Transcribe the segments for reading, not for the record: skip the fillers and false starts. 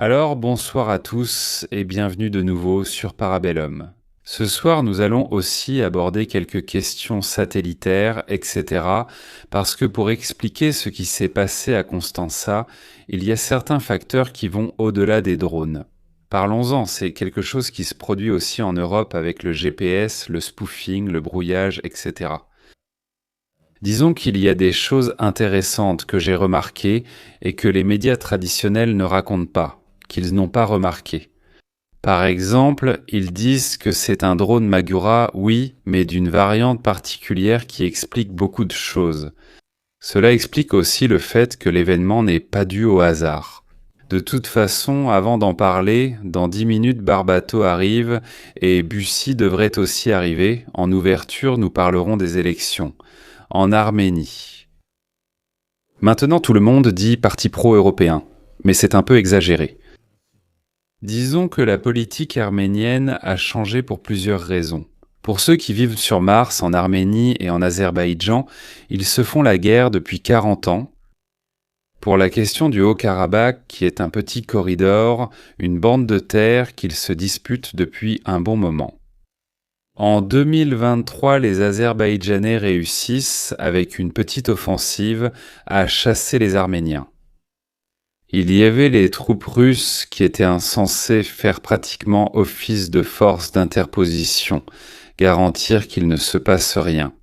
Alors, bonsoir à tous et bienvenue de nouveau sur Parabellum. Ce soir, nous allons aussi aborder quelques questions satellitaires, etc. Parce que pour expliquer ce qui s'est passé à Constanța, il y a certains facteurs qui vont au-delà des drones. Parlons-en, c'est quelque chose qui se produit aussi en Europe avec le GPS, le spoofing, le brouillage, etc. Disons qu'il y a des choses intéressantes que j'ai remarquées et que les médias traditionnels ne racontent pas, qu'ils n'ont pas remarquées. Par exemple, ils disent que c'est un drone Magura, oui, mais d'une variante particulière qui explique beaucoup de choses. Cela explique aussi le fait que l'événement n'est pas dû au hasard. De toute façon, avant d'en parler, dans 10 minutes Barbato arrive et Bussy devrait aussi arriver. En ouverture, nous parlerons des élections. En Arménie. Maintenant, tout le monde dit parti pro-européen, mais c'est un peu exagéré. Disons que la politique arménienne a changé pour plusieurs raisons. Pour ceux qui vivent sur Mars, en Arménie et en Azerbaïdjan, ils se font la guerre depuis 40 ans. Pour la question du Haut-Karabakh, qui est un petit corridor, une bande de terre qu'ils se disputent depuis un bon moment. En 2023, les Azerbaïdjanais réussissent, avec une petite offensive, à chasser les Arméniens. Il y avait les troupes russes qui étaient censées faire pratiquement office de force d'interposition, garantir qu'il ne se passe rien.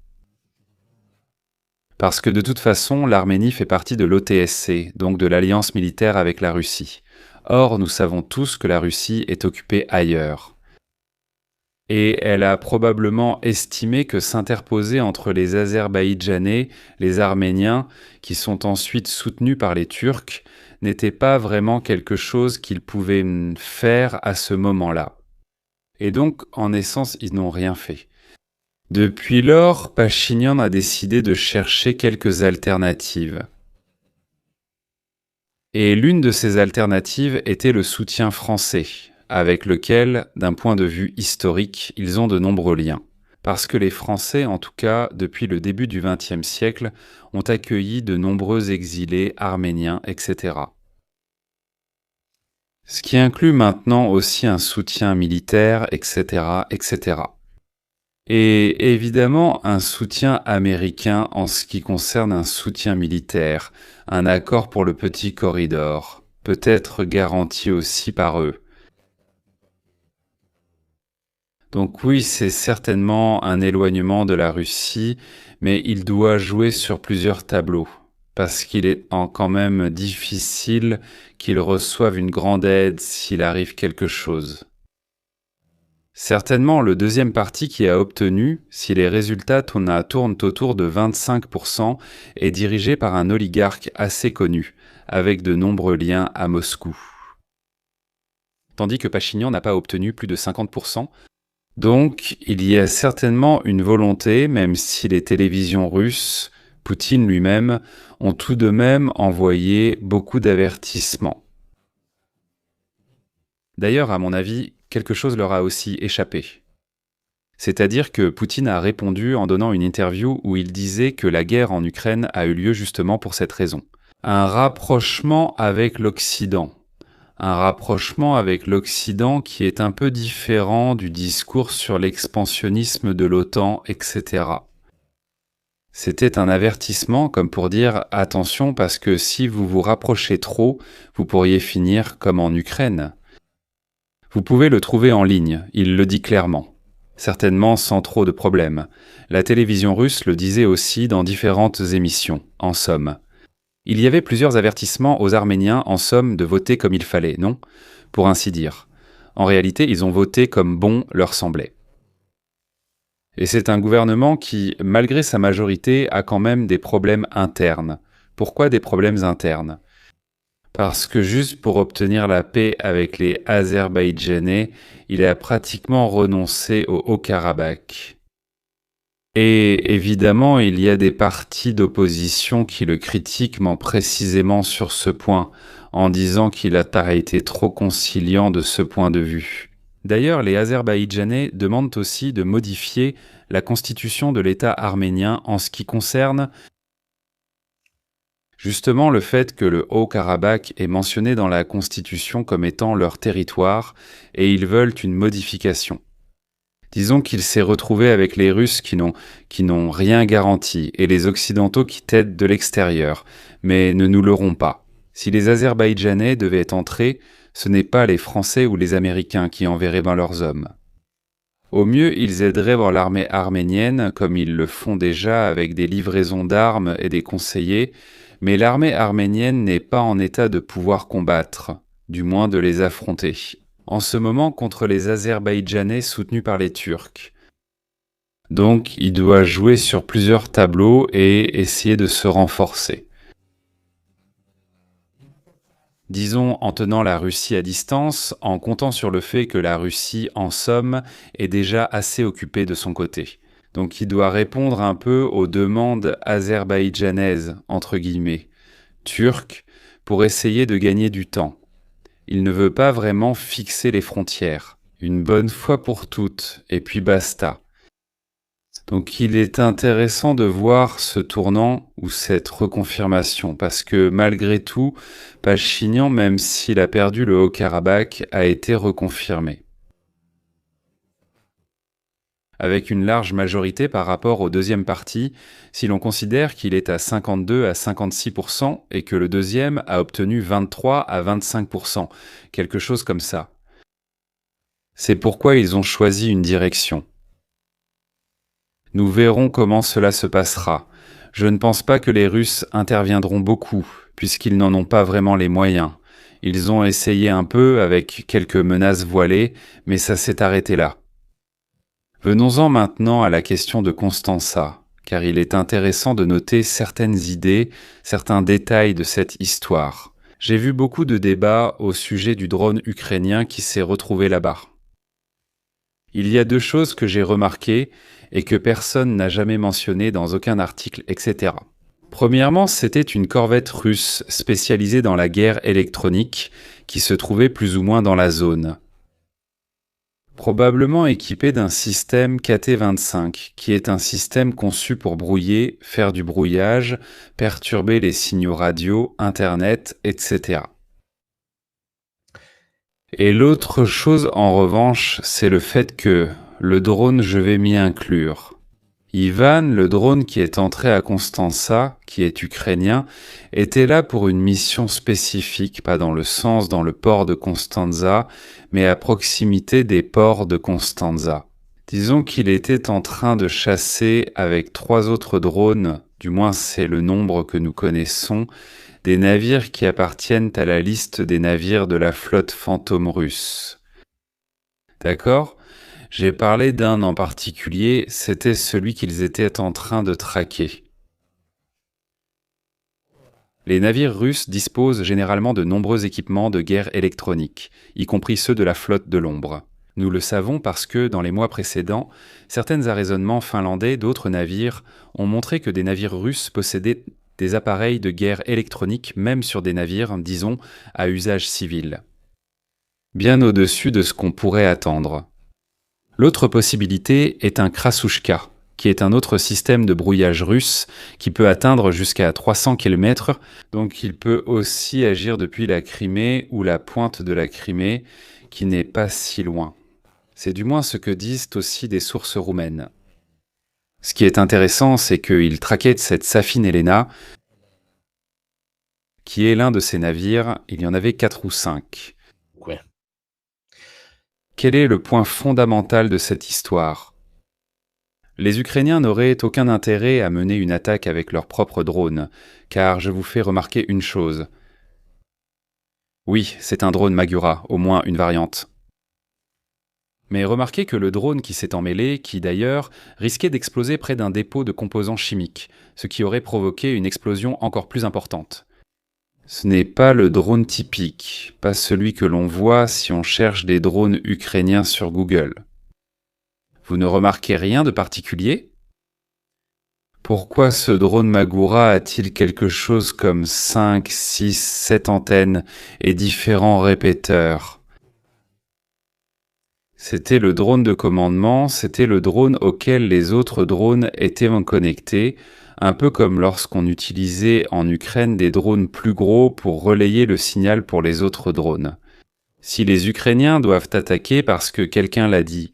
Parce que de toute façon, l'Arménie fait partie de l'OTSC, donc de l'alliance militaire avec la Russie. Or, nous savons tous que la Russie est occupée ailleurs. Et elle a probablement estimé que s'interposer entre les Azerbaïdjanais, les Arméniens, qui sont ensuite soutenus par les Turcs, n'était pas vraiment quelque chose qu'ils pouvaient faire à ce moment-là. Et donc, en essence, ils n'ont rien fait. Depuis lors, Pachinian a décidé de chercher quelques alternatives. Et l'une de ces alternatives était le soutien français, avec lequel, d'un point de vue historique, ils ont de nombreux liens. Parce que les Français, en tout cas depuis le début du XXe siècle, ont accueilli de nombreux exilés arméniens, etc. Ce qui inclut maintenant aussi un soutien militaire, etc., etc. Et évidemment un soutien américain en ce qui concerne un soutien militaire, un accord pour le petit corridor, peut-être garanti aussi par eux. Donc oui, c'est certainement un éloignement de la Russie, mais il doit jouer sur plusieurs tableaux, parce qu'il est quand même difficile qu'il reçoive une grande aide s'il arrive quelque chose. Certainement le deuxième parti qui a obtenu, si les résultats tournent autour de 25%, est dirigé par un oligarque assez connu, avec de nombreux liens à Moscou. Tandis que Pachinian n'a pas obtenu plus de 50%. Donc, il y a certainement une volonté, même si les télévisions russes, Poutine lui-même, ont tout de même envoyé beaucoup d'avertissements. D'ailleurs, à mon avis, quelque chose leur a aussi échappé. C'est-à-dire que Poutine a répondu en donnant une interview où il disait que la guerre en Ukraine a eu lieu justement pour cette raison. Un rapprochement avec l'Occident. Un rapprochement avec l'Occident qui est un peu différent du discours sur l'expansionnisme de l'OTAN, etc. C'était un avertissement comme pour dire « Attention parce que si vous vous rapprochez trop, vous pourriez finir comme en Ukraine ». Vous pouvez le trouver en ligne, il le dit clairement. Certainement sans trop de problèmes. La télévision russe le disait aussi dans différentes émissions, en somme. Il y avait plusieurs avertissements aux Arméniens, en somme, de voter comme il fallait, non ? Pour ainsi dire. En réalité, ils ont voté comme bon leur semblait. Et c'est un gouvernement qui, malgré sa majorité, a quand même des problèmes internes. Pourquoi des problèmes internes ? Parce que juste pour obtenir la paix avec les Azerbaïdjanais, il a pratiquement renoncé au Haut-Karabakh. Et évidemment, il y a des partis d'opposition qui le critiquent précisément sur ce point, en disant qu'il a été trop conciliant de ce point de vue. D'ailleurs, les Azerbaïdjanais demandent aussi de modifier la constitution de l'État arménien en ce qui concerne Justement, le fait que le Haut-Karabakh est mentionné dans la Constitution comme étant leur territoire, et ils veulent une modification. Disons qu'il s'est retrouvé avec les Russes qui n'ont rien garanti, et les Occidentaux qui t'aident de l'extérieur, mais ne nous leurrons pas. Si les Azerbaïdjanais devaient entrer, ce n'est pas les Français ou les Américains qui enverraient ben leurs hommes. Au mieux, ils aideraient voir l'armée arménienne, comme ils le font déjà avec des livraisons d'armes et des conseillers, mais l'armée arménienne n'est pas en état de pouvoir combattre, du moins de les affronter, en ce moment contre les Azerbaïdjanais soutenus par les Turcs. Donc, il doit jouer sur plusieurs tableaux et essayer de se renforcer. Disons en tenant la Russie à distance, en comptant sur le fait que la Russie, en somme, est déjà assez occupée de son côté. Donc il doit répondre un peu aux demandes azerbaïdjanaises, entre guillemets, turques, pour essayer de gagner du temps. Il ne veut pas vraiment fixer les frontières, une bonne fois pour toutes, et puis basta. Donc il est intéressant de voir ce tournant ou cette reconfirmation, parce que malgré tout, Pachinian, même s'il a perdu le Haut-Karabakh, a été reconfirmé. Avec une large majorité par rapport au deuxième parti, si l'on considère qu'il est à 52 à 56% et que le deuxième a obtenu 23 à 25%, quelque chose comme ça. C'est pourquoi ils ont choisi une direction. Nous verrons comment cela se passera. Je ne pense pas que les Russes interviendront beaucoup, puisqu'ils n'en ont pas vraiment les moyens. Ils ont essayé un peu avec quelques menaces voilées, mais ça s'est arrêté là. Venons-en maintenant à la question de Constanța, car il est intéressant de noter certaines idées, certains détails de cette histoire. J'ai vu beaucoup de débats au sujet du drone ukrainien qui s'est retrouvé là-bas. Il y a deux choses que j'ai remarquées et que personne n'a jamais mentionnées dans aucun article, etc. Premièrement, c'était une corvette russe spécialisée dans la guerre électronique qui se trouvait plus ou moins dans la zone. Probablement équipée d'un système KT-25, qui est un système conçu pour brouiller, faire du brouillage, perturber les signaux radio, Internet, etc. Et l'autre chose, en revanche, c'est le fait que le drone, je vais m'y inclure. Ivan, le drone qui est entré à Constanța, qui est ukrainien, était là pour une mission spécifique, pas dans le port de Constanța, mais à proximité des ports de Constanța. Disons qu'il était en train de chasser avec 3 autres drones, du moins c'est le nombre que nous connaissons, des navires qui appartiennent à la liste des navires de la flotte fantôme russe. D'accord ? J'ai parlé d'un en particulier, c'était celui qu'ils étaient en train de traquer. Les navires russes disposent généralement de nombreux équipements de guerre électronique, y compris ceux de la flotte de l'ombre. Nous le savons parce que, dans les mois précédents, certains arraisonnements finlandais d'autres navires ont montré que des navires russes possédaient des appareils de guerre électronique même sur des navires, disons, à usage civil. Bien au-dessus de ce qu'on pourrait attendre. L'autre possibilité est un Krasouchka, qui est un autre système de brouillage russe qui peut atteindre jusqu'à 300 km, donc il peut aussi agir depuis la Crimée ou la pointe de la Crimée, qui n'est pas si loin. C'est du moins ce que disent aussi des sources roumaines. Ce qui est intéressant, c'est qu'il traquait cette Safine Helena, qui est l'un de ces navires, il y en avait 4 ou 5. Ouais. Quel est le point fondamental de cette histoire ? Les Ukrainiens n'auraient aucun intérêt à mener une attaque avec leurs propres drones, car je vous fais remarquer une chose. Oui, c'est un drone Magura, au moins une variante. Mais remarquez que le drone qui s'est emmêlé, qui d'ailleurs risquait d'exploser près d'un dépôt de composants chimiques, ce qui aurait provoqué une explosion encore plus importante. Ce n'est pas le drone typique, pas celui que l'on voit si on cherche des drones ukrainiens sur Google. Vous ne remarquez rien de particulier ? Pourquoi ce drone Magura a-t-il quelque chose comme 5, 6, 7 antennes et différents répéteurs ? C'était le drone de commandement, c'était le drone auquel les autres drones étaient connectés, Un peu comme lorsqu'on utilisait en Ukraine des drones plus gros pour relayer le signal pour les autres drones. Si les Ukrainiens doivent attaquer parce que quelqu'un l'a dit,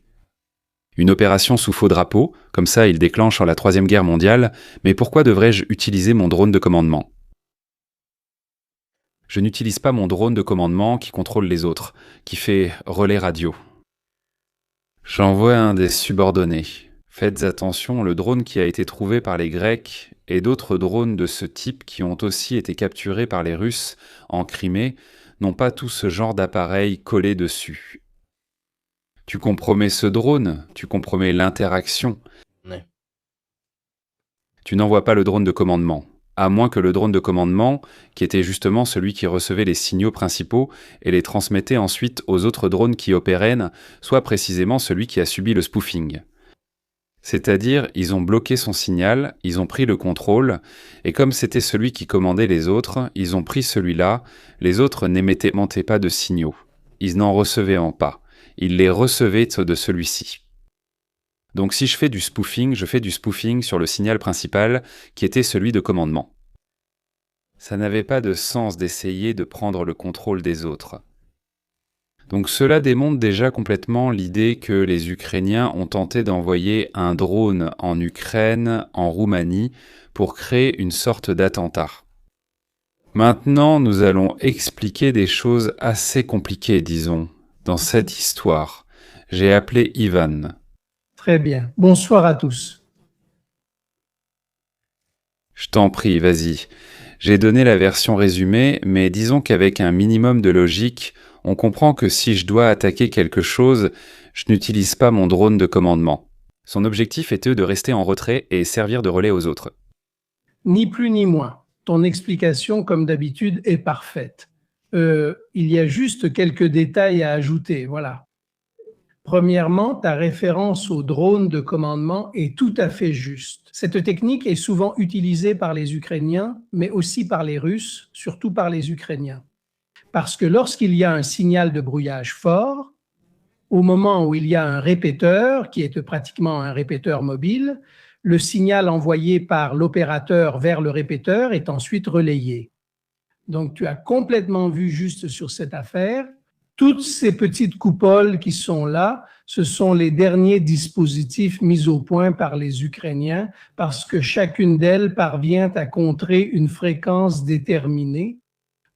une opération sous faux drapeau, comme ça ils déclenchent la Troisième Guerre mondiale, mais pourquoi devrais-je utiliser mon drone de commandement ? Je n'utilise pas mon drone de commandement qui contrôle les autres, qui fait relais radio. J'envoie un des subordonnés. Faites attention, le drone qui a été trouvé par les Grecs et d'autres drones de ce type qui ont aussi été capturés par les Russes en Crimée n'ont pas tout ce genre d'appareil collé dessus. Tu compromets ce drone, tu compromets l'interaction. Ouais. Tu n'envoies pas le drone de commandement, à moins que le drone de commandement, qui était justement celui qui recevait les signaux principaux et les transmettait ensuite aux autres drones qui opéraient, soit précisément celui qui a subi le spoofing. C'est-à-dire, ils ont bloqué son signal, ils ont pris le contrôle, et comme c'était celui qui commandait les autres, ils ont pris celui-là, les autres n'émettaient pas de signaux. Ils n'en recevaient pas. Ils les recevaient de celui-ci. Donc si je fais du spoofing, je fais du spoofing sur le signal principal, qui était celui de commandement. Ça n'avait pas de sens d'essayer de prendre le contrôle des autres. Donc cela démontre déjà complètement l'idée que les Ukrainiens ont tenté d'envoyer un drone en Ukraine, en Roumanie, pour créer une sorte d'attentat. Maintenant, nous allons expliquer des choses assez compliquées, disons, dans cette histoire. J'ai appelé Ivan. Très bien. Bonsoir à tous. Je t'en prie, vas-y. J'ai donné la version résumée, mais disons qu'avec un minimum de logique, on comprend que si je dois attaquer quelque chose, je n'utilise pas mon drone de commandement. Son objectif était de rester en retrait et servir de relais aux autres. Ni plus ni moins. Ton explication, comme d'habitude, est parfaite. Il y a juste quelques détails à ajouter, voilà. Premièrement, ta référence au drone de commandement est tout à fait juste. Cette technique est souvent utilisée par les Ukrainiens, mais aussi par les Russes, surtout par les Ukrainiens. Parce que lorsqu'il y a un signal de brouillage fort, au moment où il y a un répéteur, qui est pratiquement un répéteur mobile, le signal envoyé par l'opérateur vers le répéteur est ensuite relayé. Donc, tu as complètement vu juste sur cette affaire. Toutes ces petites coupoles qui sont là, ce sont les derniers dispositifs mis au point par les Ukrainiens parce que chacune d'elles parvient à contrer une fréquence déterminée.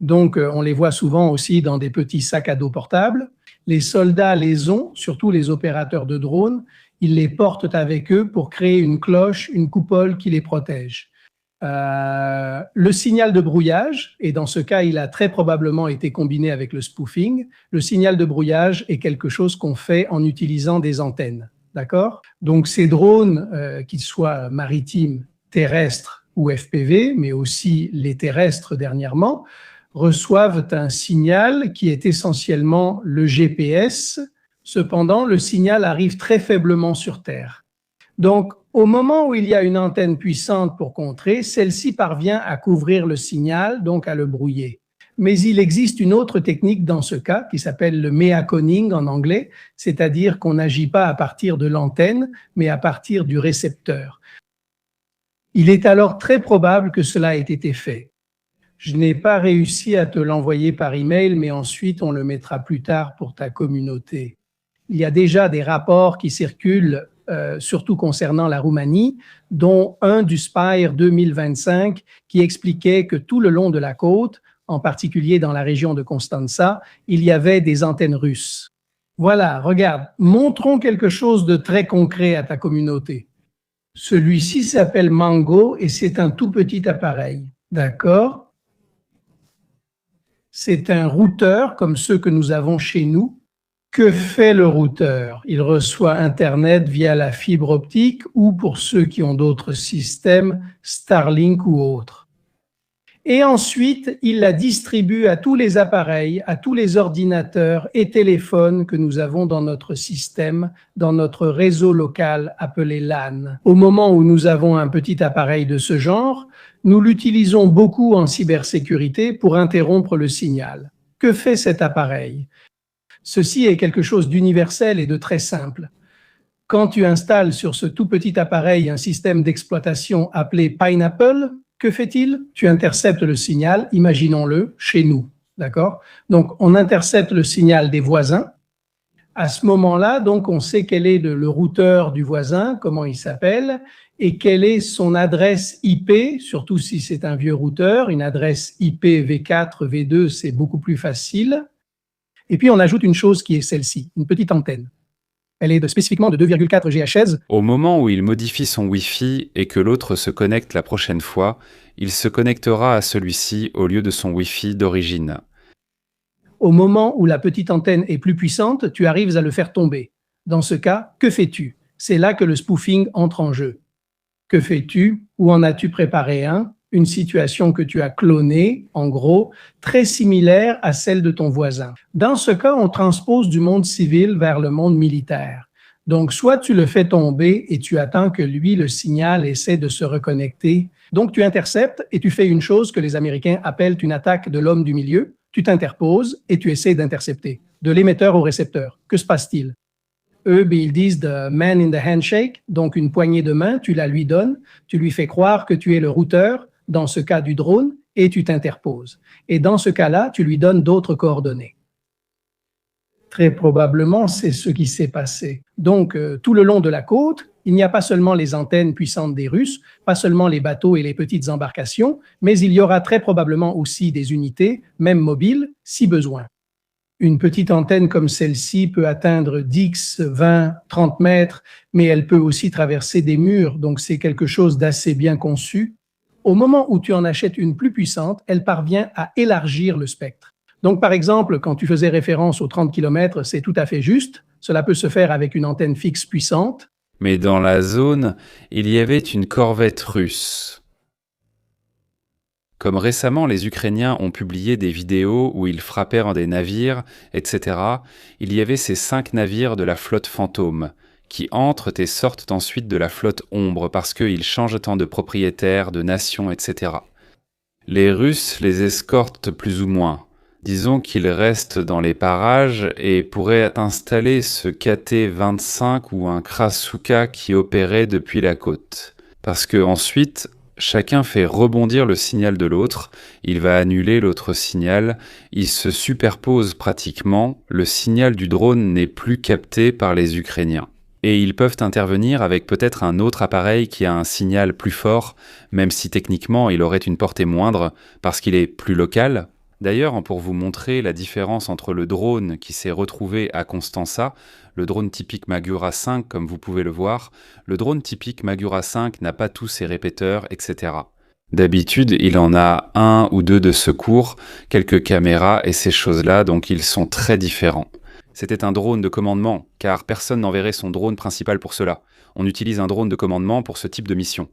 Donc, on les voit souvent aussi dans des petits sacs à dos portables. Les soldats les ont, surtout les opérateurs de drones, ils les portent avec eux pour créer une cloche, une coupole qui les protège. Le signal de brouillage, et dans ce cas, il a très probablement été combiné avec le spoofing. Le signal de brouillage est quelque chose qu'on fait en utilisant des antennes, d'accord? Donc, ces drones, qu'ils soient maritimes, terrestres ou FPV, mais aussi les terrestres dernièrement, reçoivent un signal qui est essentiellement le GPS. Cependant, le signal arrive très faiblement sur Terre. Donc, au moment où il y a une antenne puissante pour contrer, celle-ci parvient à couvrir le signal, donc à le brouiller. Mais il existe une autre technique dans ce cas qui s'appelle le meaconing en anglais, c'est-à-dire qu'on n'agit pas à partir de l'antenne, mais à partir du récepteur. Il est alors très probable que cela ait été fait. Je n'ai pas réussi à te l'envoyer par email, mais ensuite on le mettra plus tard pour ta communauté. Il y a déjà des rapports qui circulent surtout concernant la Roumanie, dont un du Spire 2025 qui expliquait que tout le long de la côte, en particulier dans la région de Constanța, il y avait des antennes russes. Voilà, regarde, montrons quelque chose de très concret à ta communauté. Celui-ci s'appelle Mango et c'est un tout petit appareil, d'accord? C'est un routeur comme ceux que nous avons chez nous. Que fait le routeur? Il reçoit Internet via la fibre optique ou, pour ceux qui ont d'autres systèmes, Starlink ou autres. Et ensuite, il la distribue à tous les appareils, à tous les ordinateurs et téléphones que nous avons dans notre système, dans notre réseau local appelé LAN. Au moment où nous avons un petit appareil de ce genre, nous l'utilisons beaucoup en cybersécurité pour interrompre le signal. Que fait cet appareil? Ceci est quelque chose d'universel et de très simple. Quand tu installes sur ce tout petit appareil un système d'exploitation appelé Pineapple, que fait-il? Tu interceptes le signal, imaginons-le, chez nous, d'accord? Donc, on intercepte le signal des voisins. À ce moment-là, donc, on sait quel est le routeur du voisin, comment il s'appelle, et quelle est son adresse IP, surtout si c'est un vieux routeur. Une adresse IP V4, V2, c'est beaucoup plus facile. Et puis, on ajoute une chose qui est celle-ci, une petite antenne. Elle est spécifiquement de 2,4 GHz. Au moment où il modifie son Wi-Fi et que l'autre se connecte la prochaine fois, il se connectera à celui-ci au lieu de son Wi-Fi d'origine. Au moment où la petite antenne est plus puissante, tu arrives à le faire tomber. Dans ce cas, que fais-tu? C'est là que le spoofing entre en jeu. Que fais-tu? Où en as-tu préparé un? Une situation que tu as clonée, en gros, très similaire à celle de ton voisin. Dans ce cas, on transpose du monde civil vers le monde militaire. Donc, soit tu le fais tomber et tu attends que lui, le signal, essaie de se reconnecter. Donc, tu interceptes et tu fais une chose que les Américains appellent une attaque de l'homme du milieu. Tu t'interposes et tu essaies d'intercepter, de l'émetteur au récepteur. Que se passe-t-il? Eux, ils disent the man in the handshake, donc une poignée de main, tu la lui donnes, tu lui fais croire que tu es le routeur, dans ce cas du drone, et tu t'interposes. Et dans ce cas-là, tu lui donnes d'autres coordonnées. Très probablement, c'est ce qui s'est passé. Donc, tout le long de la côte, il n'y a pas seulement les antennes puissantes des Russes, pas seulement les bateaux et les petites embarcations, mais il y aura très probablement aussi des unités, même mobiles, si besoin. Une petite antenne comme celle-ci peut atteindre 10, 20, 30 mètres, mais elle peut aussi traverser des murs, donc c'est quelque chose d'assez bien conçu. Au moment où tu en achètes une plus puissante, elle parvient à élargir le spectre. Donc par exemple, quand tu faisais référence aux 30 km, c'est tout à fait juste. Cela peut se faire avec une antenne fixe puissante. Mais dans la zone, il y avait une corvette russe. Comme récemment les Ukrainiens ont publié des vidéos où ils frappèrent des navires, etc., il y avait ces 5 navires de la flotte fantôme, qui entrent et sortent ensuite de la flotte ombre parce qu'ils changent tant de propriétaires, de nations, etc. Les Russes les escortent plus ou moins. Disons qu'ils restent dans les parages et pourraient installer ce KT-25 ou un Krasuka qui opérait depuis la côte. Parce que ensuite, chacun fait rebondir le signal de l'autre, il va annuler l'autre signal, il se superpose pratiquement, le signal du drone n'est plus capté par les Ukrainiens. Et ils peuvent intervenir avec peut-être un autre appareil qui a un signal plus fort, même si techniquement il aurait une portée moindre, parce qu'il est plus local. D'ailleurs, pour vous montrer la différence entre le drone qui s'est retrouvé à Constanța, le drone typique Magura 5 comme vous pouvez le voir, le drone typique Magura 5 n'a pas tous ses répéteurs, etc. D'habitude, il en a 1 ou 2 de secours, quelques caméras et ces choses-là, donc ils sont très différents. C'était un drone de commandement, car personne n'enverrait son drone principal pour cela. On utilise un drone de commandement pour ce type de mission.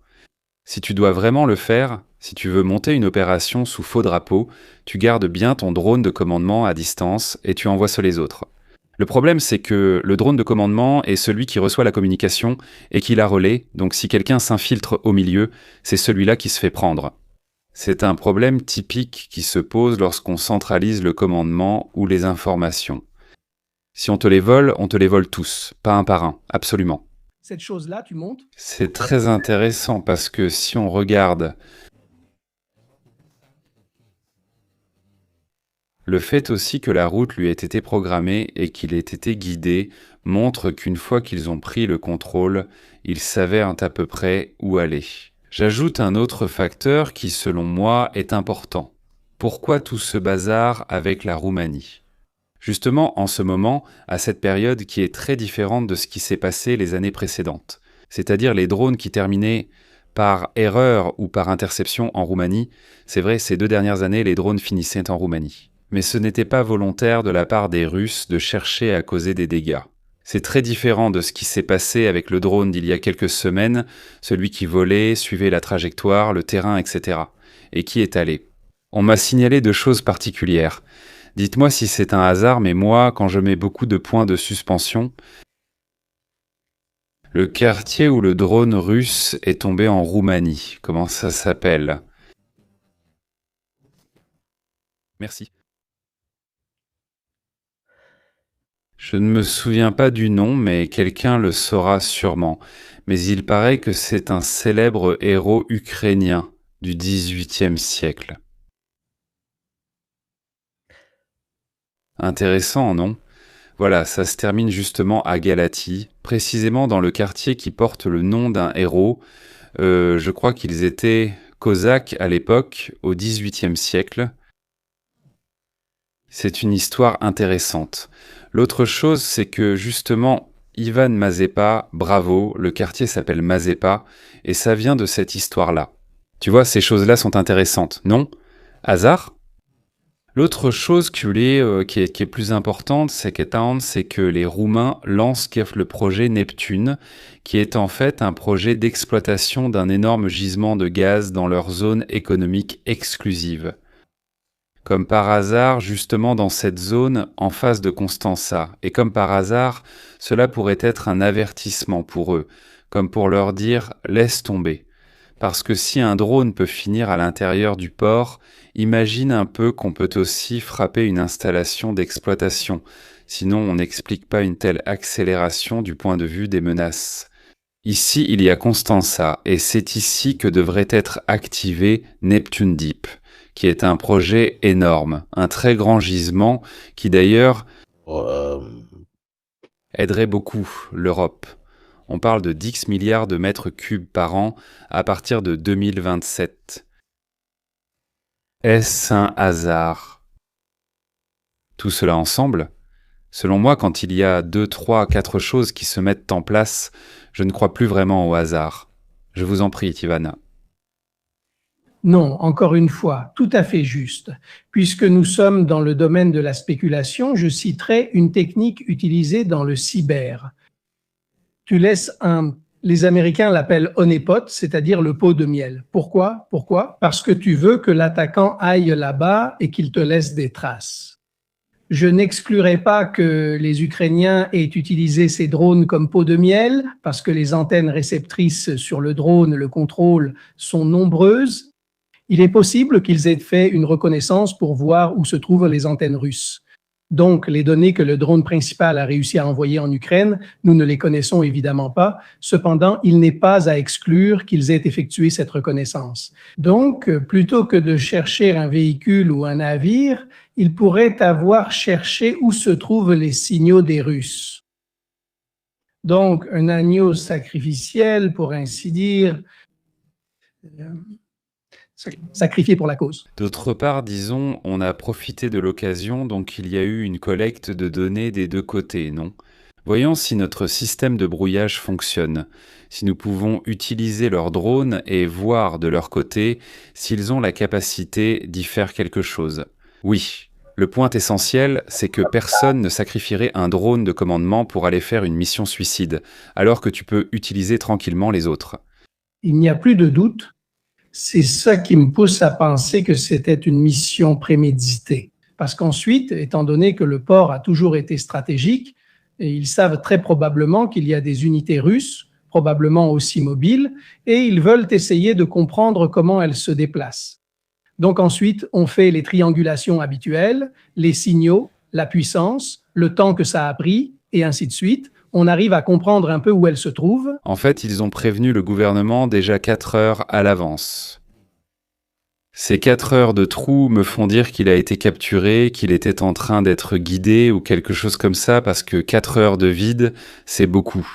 Si tu dois vraiment le faire, si tu veux monter une opération sous faux drapeau, tu gardes bien ton drone de commandement à distance et tu envoies les autres. Le problème, c'est que le drone de commandement est celui qui reçoit la communication et qui la relaie, donc si quelqu'un s'infiltre au milieu, c'est celui-là qui se fait prendre. C'est un problème typique qui se pose lorsqu'on centralise le commandement ou les informations. Si on te les vole tous, pas un par un, absolument. Cette chose-là, tu montes. C'est très intéressant parce que si on regarde le fait aussi que la route lui ait été programmée et qu'il ait été guidé montre qu'une fois qu'ils ont pris le contrôle, ils savaient à peu près où aller. J'ajoute un autre facteur qui, selon moi, est important. Pourquoi tout ce bazar avec la Roumanie ? Justement, en ce moment, à cette période qui est très différente de ce qui s'est passé les années précédentes. C'est-à-dire les drones qui terminaient par erreur ou par interception en Roumanie. C'est vrai, ces 2 dernières années, les drones finissaient en Roumanie. Mais ce n'était pas volontaire de la part des Russes de chercher à causer des dégâts. C'est très différent de ce qui s'est passé avec le drone d'il y a quelques semaines, celui qui volait, suivait la trajectoire, le terrain, etc. et qui est allé. On m'a signalé 2 choses particulières. Dites-moi si c'est un hasard, mais moi, quand je mets beaucoup de points de suspension, le quartier où le drone russe est tombé en Roumanie, comment ça s'appelle ? Merci. Je ne me souviens pas du nom, mais quelqu'un le saura sûrement. Mais il paraît que c'est un célèbre héros ukrainien du XVIIIe siècle. Intéressant, non? Voilà, ça se termine justement à Galatie, précisément dans le quartier qui porte le nom d'un héros. Je crois qu'ils étaient cosaques à l'époque, au XVIIIe siècle. C'est une histoire intéressante. L'autre chose, c'est que justement, Ivan Mazepa, bravo, le quartier s'appelle Mazepa, et ça vient de cette histoire-là. Tu vois, ces choses-là sont intéressantes, non? Hasard? L'autre chose qui est plus importante, c'est que les Roumains lancent le projet Neptune, qui est en fait un projet d'exploitation d'un énorme gisement de gaz dans leur zone économique exclusive. Comme par hasard, justement dans cette zone, en face de Constanța. Et comme par hasard, cela pourrait être un avertissement pour eux, comme pour leur dire « laisse tomber ». Parce que si un drone peut finir à l'intérieur du port, imagine un peu qu'on peut aussi frapper une installation d'exploitation, sinon on n'explique pas une telle accélération du point de vue des menaces. Ici, il y a Constanța, et c'est ici que devrait être activé Neptune Deep, qui est un projet énorme, un très grand gisement qui d'ailleurs aiderait beaucoup l'Europe. On parle de 10 milliards de mètres cubes par an à partir de 2027. Est-ce un hasard? Tout cela ensemble? Selon moi, quand il y a 2, 3, 4 choses qui se mettent en place, je ne crois plus vraiment au hasard. Je vous en prie, Tivana. Non, encore une fois, tout à fait juste. Puisque nous sommes dans le domaine de la spéculation, je citerai une technique utilisée dans le cyber. Les Américains l'appellent honeypot, c'est-à-dire le pot de miel. Pourquoi? Parce que tu veux que l'attaquant aille là-bas et qu'il te laisse des traces. Je n'exclurai pas que les Ukrainiens aient utilisé ces drones comme pot de miel, parce que les antennes réceptrices sur le drone, le contrôle, sont nombreuses. Il est possible qu'ils aient fait une reconnaissance pour voir où se trouvent les antennes russes. Donc, les données que le drone principal a réussi à envoyer en Ukraine, nous ne les connaissons évidemment pas. Cependant, il n'est pas à exclure qu'ils aient effectué cette reconnaissance. Donc, plutôt que de chercher un véhicule ou un navire, ils pourraient avoir cherché où se trouvent les signaux des Russes. Donc, un agneau sacrificiel, pour ainsi dire, sacrifié pour la cause. D'autre part, disons, on a profité de l'occasion, donc il y a eu une collecte de données des deux côtés, non? Voyons si notre système de brouillage fonctionne, si nous pouvons utiliser leurs drones et voir de leur côté s'ils ont la capacité d'y faire quelque chose. Oui, le point essentiel, c'est que personne ne sacrifierait un drone de commandement pour aller faire une mission suicide, alors que tu peux utiliser tranquillement les autres. Il n'y a plus de doute. C'est ça qui me pousse à penser que c'était une mission préméditée. Parce qu'ensuite, étant donné que le port a toujours été stratégique, et ils savent très probablement qu'il y a des unités russes, probablement aussi mobiles, et ils veulent essayer de comprendre comment elles se déplacent. Donc ensuite, on fait les triangulations habituelles, les signaux, la puissance, le temps que ça a pris, et ainsi de suite. On arrive à comprendre un peu où elles se trouvent. En fait, ils ont prévenu le gouvernement déjà 4 heures à l'avance. Ces 4 heures de trou me font dire qu'il a été capturé, qu'il était en train d'être guidé ou quelque chose comme ça, parce que 4 heures de vide, c'est beaucoup.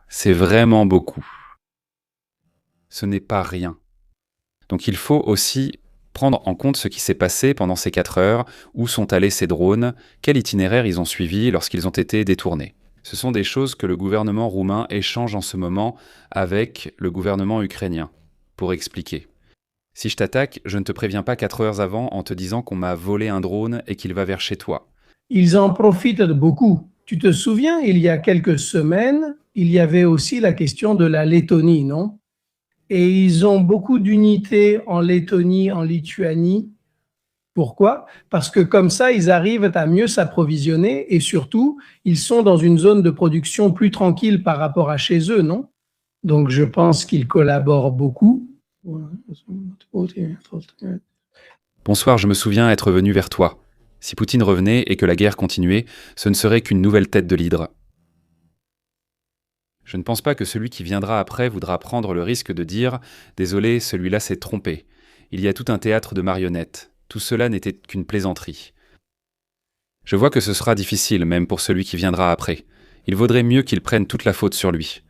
C'est vraiment beaucoup. Ce n'est pas rien. Donc il faut aussi prendre en compte ce qui s'est passé pendant ces 4 heures, où sont allés ces drones, quel itinéraire ils ont suivi lorsqu'ils ont été détournés. Ce sont des choses que le gouvernement roumain échange en ce moment avec le gouvernement ukrainien, pour expliquer. Si je t'attaque, je ne te préviens pas 4 heures avant en te disant qu'on m'a volé un drone et qu'il va vers chez toi. Ils en profitent beaucoup. Tu te souviens, il y a quelques semaines, il y avait aussi la question de la Lettonie, non? Et ils ont beaucoup d'unités en Lettonie, en Lituanie. Pourquoi? Parce que comme ça, ils arrivent à mieux s'approvisionner et surtout, ils sont dans une zone de production plus tranquille par rapport à chez eux, non? Donc, je pense qu'ils collaborent beaucoup. Bonsoir, je me souviens être venu vers toi. Si Poutine revenait et que la guerre continuait, ce ne serait qu'une nouvelle tête de l'hydre. Je ne pense pas que celui qui viendra après voudra prendre le risque de dire « Désolé, celui-là s'est trompé. Il y a tout un théâtre de marionnettes. Tout cela n'était qu'une plaisanterie. » Je vois que ce sera difficile, même pour celui qui viendra après. Il vaudrait mieux qu'il prenne toute la faute sur lui.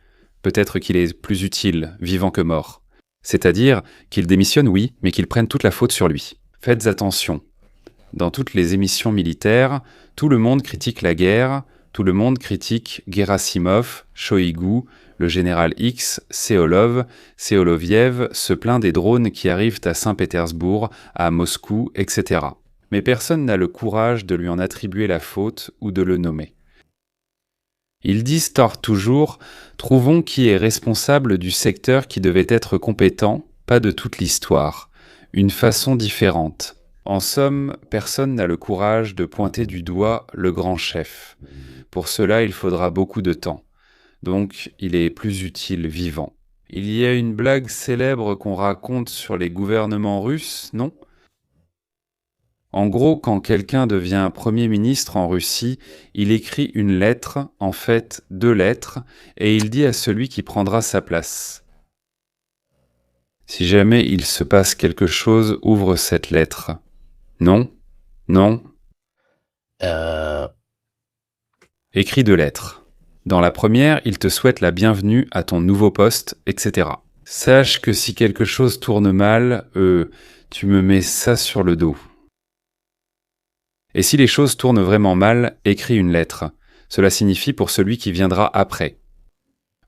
Peut-être qu'il est plus utile, vivant que mort. C'est-à-dire qu'il démissionne, oui, mais qu'il prenne toute la faute sur lui. Faites attention. Dans toutes les émissions militaires, tout le monde critique la guerre, tout le monde critique Gerasimov, Shoigu, le général X, Soloviev se plaint des drones qui arrivent à Saint-Pétersbourg, à Moscou, etc. Mais personne n'a le courage de lui en attribuer la faute ou de le nommer. Ils disent toujours « Trouvons qui est responsable du secteur qui devait être compétent, pas de toute l'histoire. Une façon différente. » En somme, personne n'a le courage de pointer du doigt le grand chef. Pour cela, il faudra beaucoup de temps. Donc, il est plus utile vivant. Il y a une blague célèbre qu'on raconte sur les gouvernements russes, non ? En gros, quand quelqu'un devient Premier ministre en Russie, il écrit une lettre, en fait 2 lettres, et il dit à celui qui prendra sa place. Si jamais il se passe quelque chose, ouvre cette lettre. Non ? Non ? Écris 2 lettres. Dans la première, il te souhaite la bienvenue à ton nouveau poste, etc. Sache que si quelque chose tourne mal, tu me mets ça sur le dos. Et si les choses tournent vraiment mal, écris une lettre. Cela signifie pour celui qui viendra après.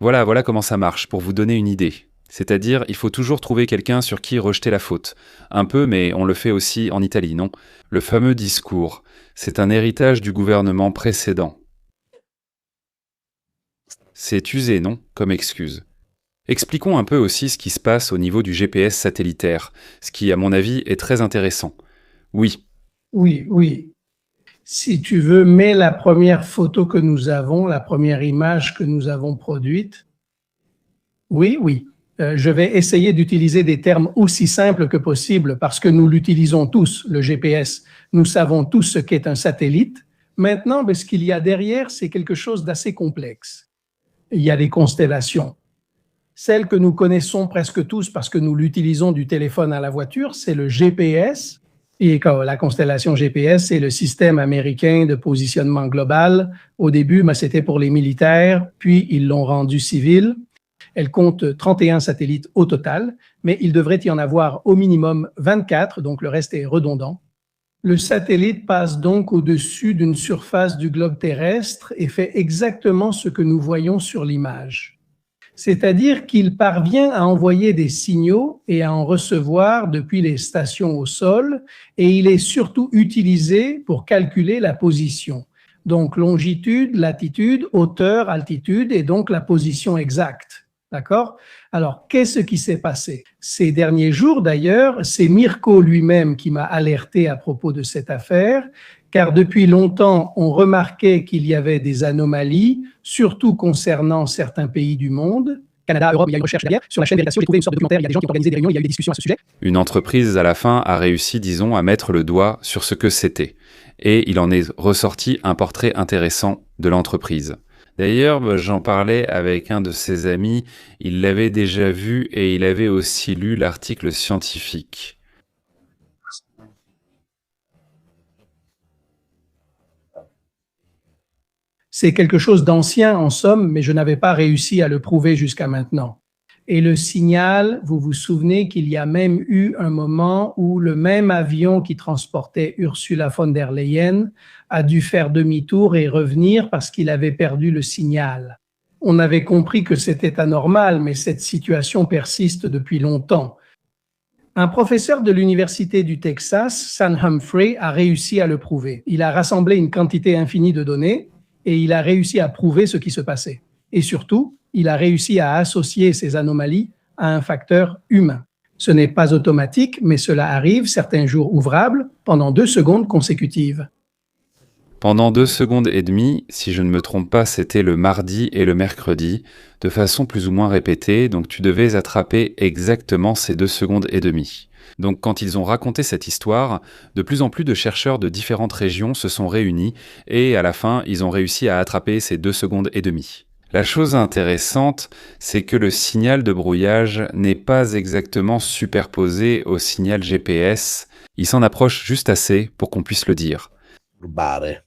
Voilà comment ça marche, pour vous donner une idée. C'est-à-dire, il faut toujours trouver quelqu'un sur qui rejeter la faute. Un peu, mais on le fait aussi en Italie, non ? Le fameux discours, c'est un héritage du gouvernement précédent. C'est usé, non ? Comme excuse. Expliquons un peu aussi ce qui se passe au niveau du GPS satellitaire, ce qui, à mon avis, est très intéressant. Oui. Oui. Si tu veux, mets la première photo que nous avons, la première image que nous avons produite. Oui. Je vais essayer d'utiliser des termes aussi simples que possible parce que nous l'utilisons tous, le GPS. Nous savons tous ce qu'est un satellite. Maintenant, ce qu'il y a derrière, c'est quelque chose d'assez complexe. Il y a des constellations. Celle que nous connaissons presque tous parce que nous l'utilisons du téléphone à la voiture, c'est le GPS. Et la constellation GPS, c'est le système américain de positionnement global. Au début, c'était pour les militaires, puis ils l'ont rendu civil. Elle compte 31 satellites au total, mais il devrait y en avoir au minimum 24, donc le reste est redondant. Le satellite passe donc au-dessus d'une surface du globe terrestre et fait exactement ce que nous voyons sur l'image. C'est-à-dire qu'il parvient à envoyer des signaux et à en recevoir depuis les stations au sol, et il est surtout utilisé pour calculer la position. Donc longitude, latitude, hauteur, altitude et donc la position exacte. D'accord ? Alors, qu'est-ce qui s'est passé ? Ces derniers jours, d'ailleurs, c'est Mirko lui-même qui m'a alerté à propos de cette affaire, car depuis longtemps, on remarquait qu'il y avait des anomalies, surtout concernant certains pays du monde. Canada, Europe, il y a une recherche derrière. Sur la chaîne Veritasium, j'ai trouvé une sorte de documentaire, il y a des gens qui ont organisé des réunions, il y a eu des discussions à ce sujet. Une entreprise, à la fin, a réussi, disons, à mettre le doigt sur ce que c'était. Et il en est ressorti un portrait intéressant de l'entreprise. D'ailleurs, j'en parlais avec un de ses amis, il l'avait déjà vu et il avait aussi lu l'article scientifique. C'est quelque chose d'ancien en somme, mais je n'avais pas réussi à le prouver jusqu'à maintenant. Et le signal, vous vous souvenez qu'il y a même eu un moment où le même avion qui transportait Ursula von der Leyen a dû faire demi-tour et revenir parce qu'il avait perdu le signal. On avait compris que c'était anormal, mais cette situation persiste depuis longtemps. Un professeur de l'Université du Texas, Sam Humphrey, a réussi à le prouver. Il a rassemblé une quantité infinie de données et il a réussi à prouver ce qui se passait. Et surtout, il a réussi à associer ces anomalies à un facteur humain. Ce n'est pas automatique, mais cela arrive certains jours ouvrables pendant 2 secondes consécutives. Pendant 2 secondes et demie, si je ne me trompe pas, c'était le mardi et le mercredi, de façon plus ou moins répétée, donc tu devais attraper exactement ces 2 secondes et demie. Donc quand ils ont raconté cette histoire, de plus en plus de chercheurs de différentes régions se sont réunis et à la fin, ils ont réussi à attraper ces 2 secondes et demie. La chose intéressante, c'est que le signal de brouillage n'est pas exactement superposé au signal GPS, il s'en approche juste assez pour qu'on puisse le dire. Rubare.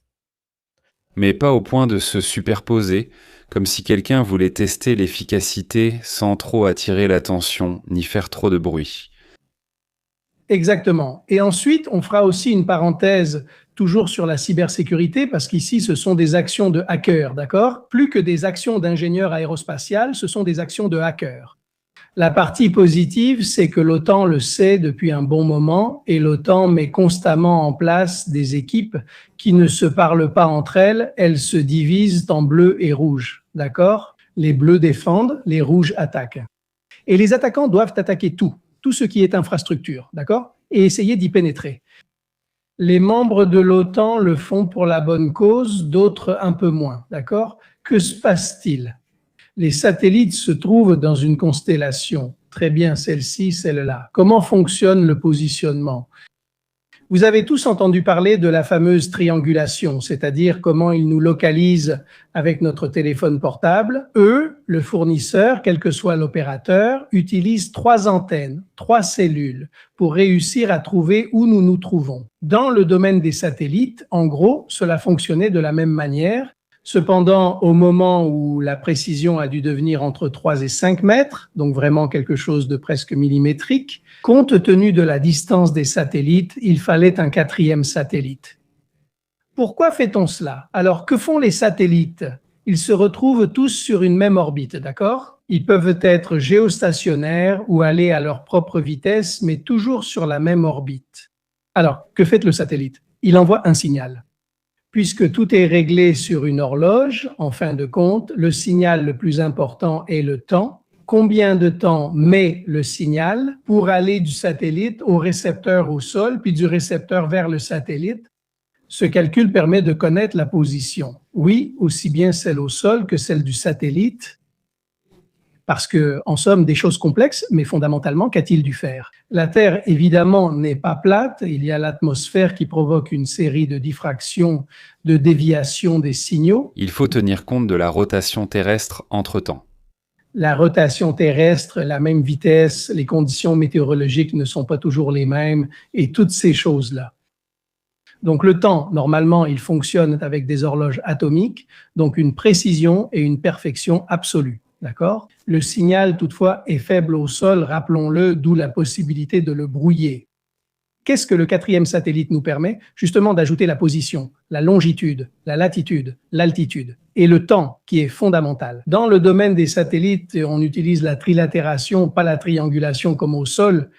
Mais pas au point de se superposer, comme si quelqu'un voulait tester l'efficacité sans trop attirer l'attention ni faire trop de bruit. Exactement. Et ensuite, on fera aussi une parenthèse toujours sur la cybersécurité, parce qu'ici, ce sont des actions de hackers, d'accord? Plus que des actions d'ingénieurs aérospatial, ce sont des actions de hackers. La partie positive, c'est que l'OTAN le sait depuis un bon moment et l'OTAN met constamment en place des équipes qui ne se parlent pas entre elles, elles se divisent en bleu et rouge, d'accord? Les bleus défendent, les rouges attaquent. Et les attaquants doivent attaquer tout ce qui est infrastructure, d'accord? Et essayer d'y pénétrer. Les membres de l'OTAN le font pour la bonne cause, d'autres un peu moins, d'accord? Que se passe-t-il? Les satellites se trouvent dans une constellation. Très bien, celle-ci, celle-là. Comment fonctionne le positionnement? Vous avez tous entendu parler de la fameuse triangulation, c'est-à-dire comment ils nous localisent avec notre téléphone portable. Eux, le fournisseur, quel que soit l'opérateur, utilisent 3 antennes, 3 cellules pour réussir à trouver où nous nous trouvons. Dans le domaine des satellites, en gros, cela fonctionnait de la même manière. Cependant, au moment où la précision a dû devenir entre 3 et 5 mètres, donc vraiment quelque chose de presque millimétrique, compte tenu de la distance des satellites, il fallait un 4e satellite. Pourquoi fait-on cela? Alors, que font les satellites? Ils se retrouvent tous sur une même orbite, d'accord? Ils peuvent être géostationnaires ou aller à leur propre vitesse, mais toujours sur la même orbite. Alors, que fait le satellite? Il envoie un signal. Puisque tout est réglé sur une horloge, en fin de compte, le signal le plus important est le temps. Combien de temps met le signal pour aller du satellite au récepteur au sol, puis du récepteur vers le satellite? Ce calcul permet de connaître la position. Oui, aussi bien celle au sol que celle du satellite, parce que, en somme, des choses complexes, mais fondamentalement, qu'a-t-il dû faire? La Terre, évidemment, n'est pas plate. Il y a l'atmosphère qui provoque une série de diffractions, de déviations des signaux. Il faut tenir compte de la rotation terrestre entre-temps. La rotation terrestre, la même vitesse, les conditions météorologiques ne sont pas toujours les mêmes et toutes ces choses-là. Donc le temps, normalement, il fonctionne avec des horloges atomiques, donc une précision et une perfection absolue. D'accord? Le signal, toutefois, est faible au sol, rappelons-le, d'où la possibilité de le brouiller. Qu'est-ce que le 4e satellite nous permet? Justement d'ajouter la position, la longitude, la latitude, l'altitude et le temps qui est fondamental. Dans le domaine des satellites, on utilise la trilatération, pas la triangulation comme au sol.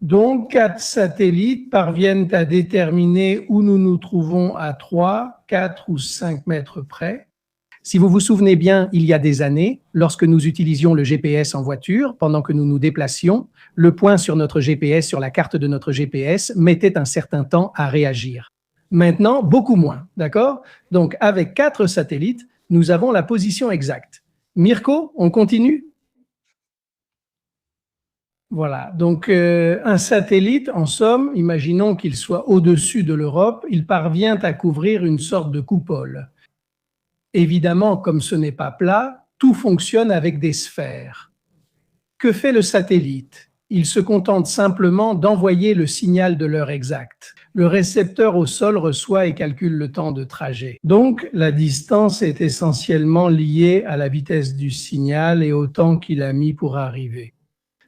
Donc, 4 satellites parviennent à déterminer où nous nous trouvons à 3, 4 ou 5 mètres près. Si vous vous souvenez bien, il y a des années, lorsque nous utilisions le GPS en voiture, pendant que nous nous déplacions, le point sur notre GPS, sur la carte de notre GPS, mettait un certain temps à réagir. Maintenant, beaucoup moins, d'accord? Donc, avec 4 satellites, nous avons la position exacte. Mirko, on continue? Voilà, donc un satellite, en somme, imaginons qu'il soit au-dessus de l'Europe, il parvient à couvrir une sorte de coupole. Évidemment, comme ce n'est pas plat, tout fonctionne avec des sphères. Que fait le satellite? Il se contente simplement d'envoyer le signal de l'heure exacte. Le récepteur au sol reçoit et calcule le temps de trajet. Donc, la distance est essentiellement liée à la vitesse du signal et au temps qu'il a mis pour arriver.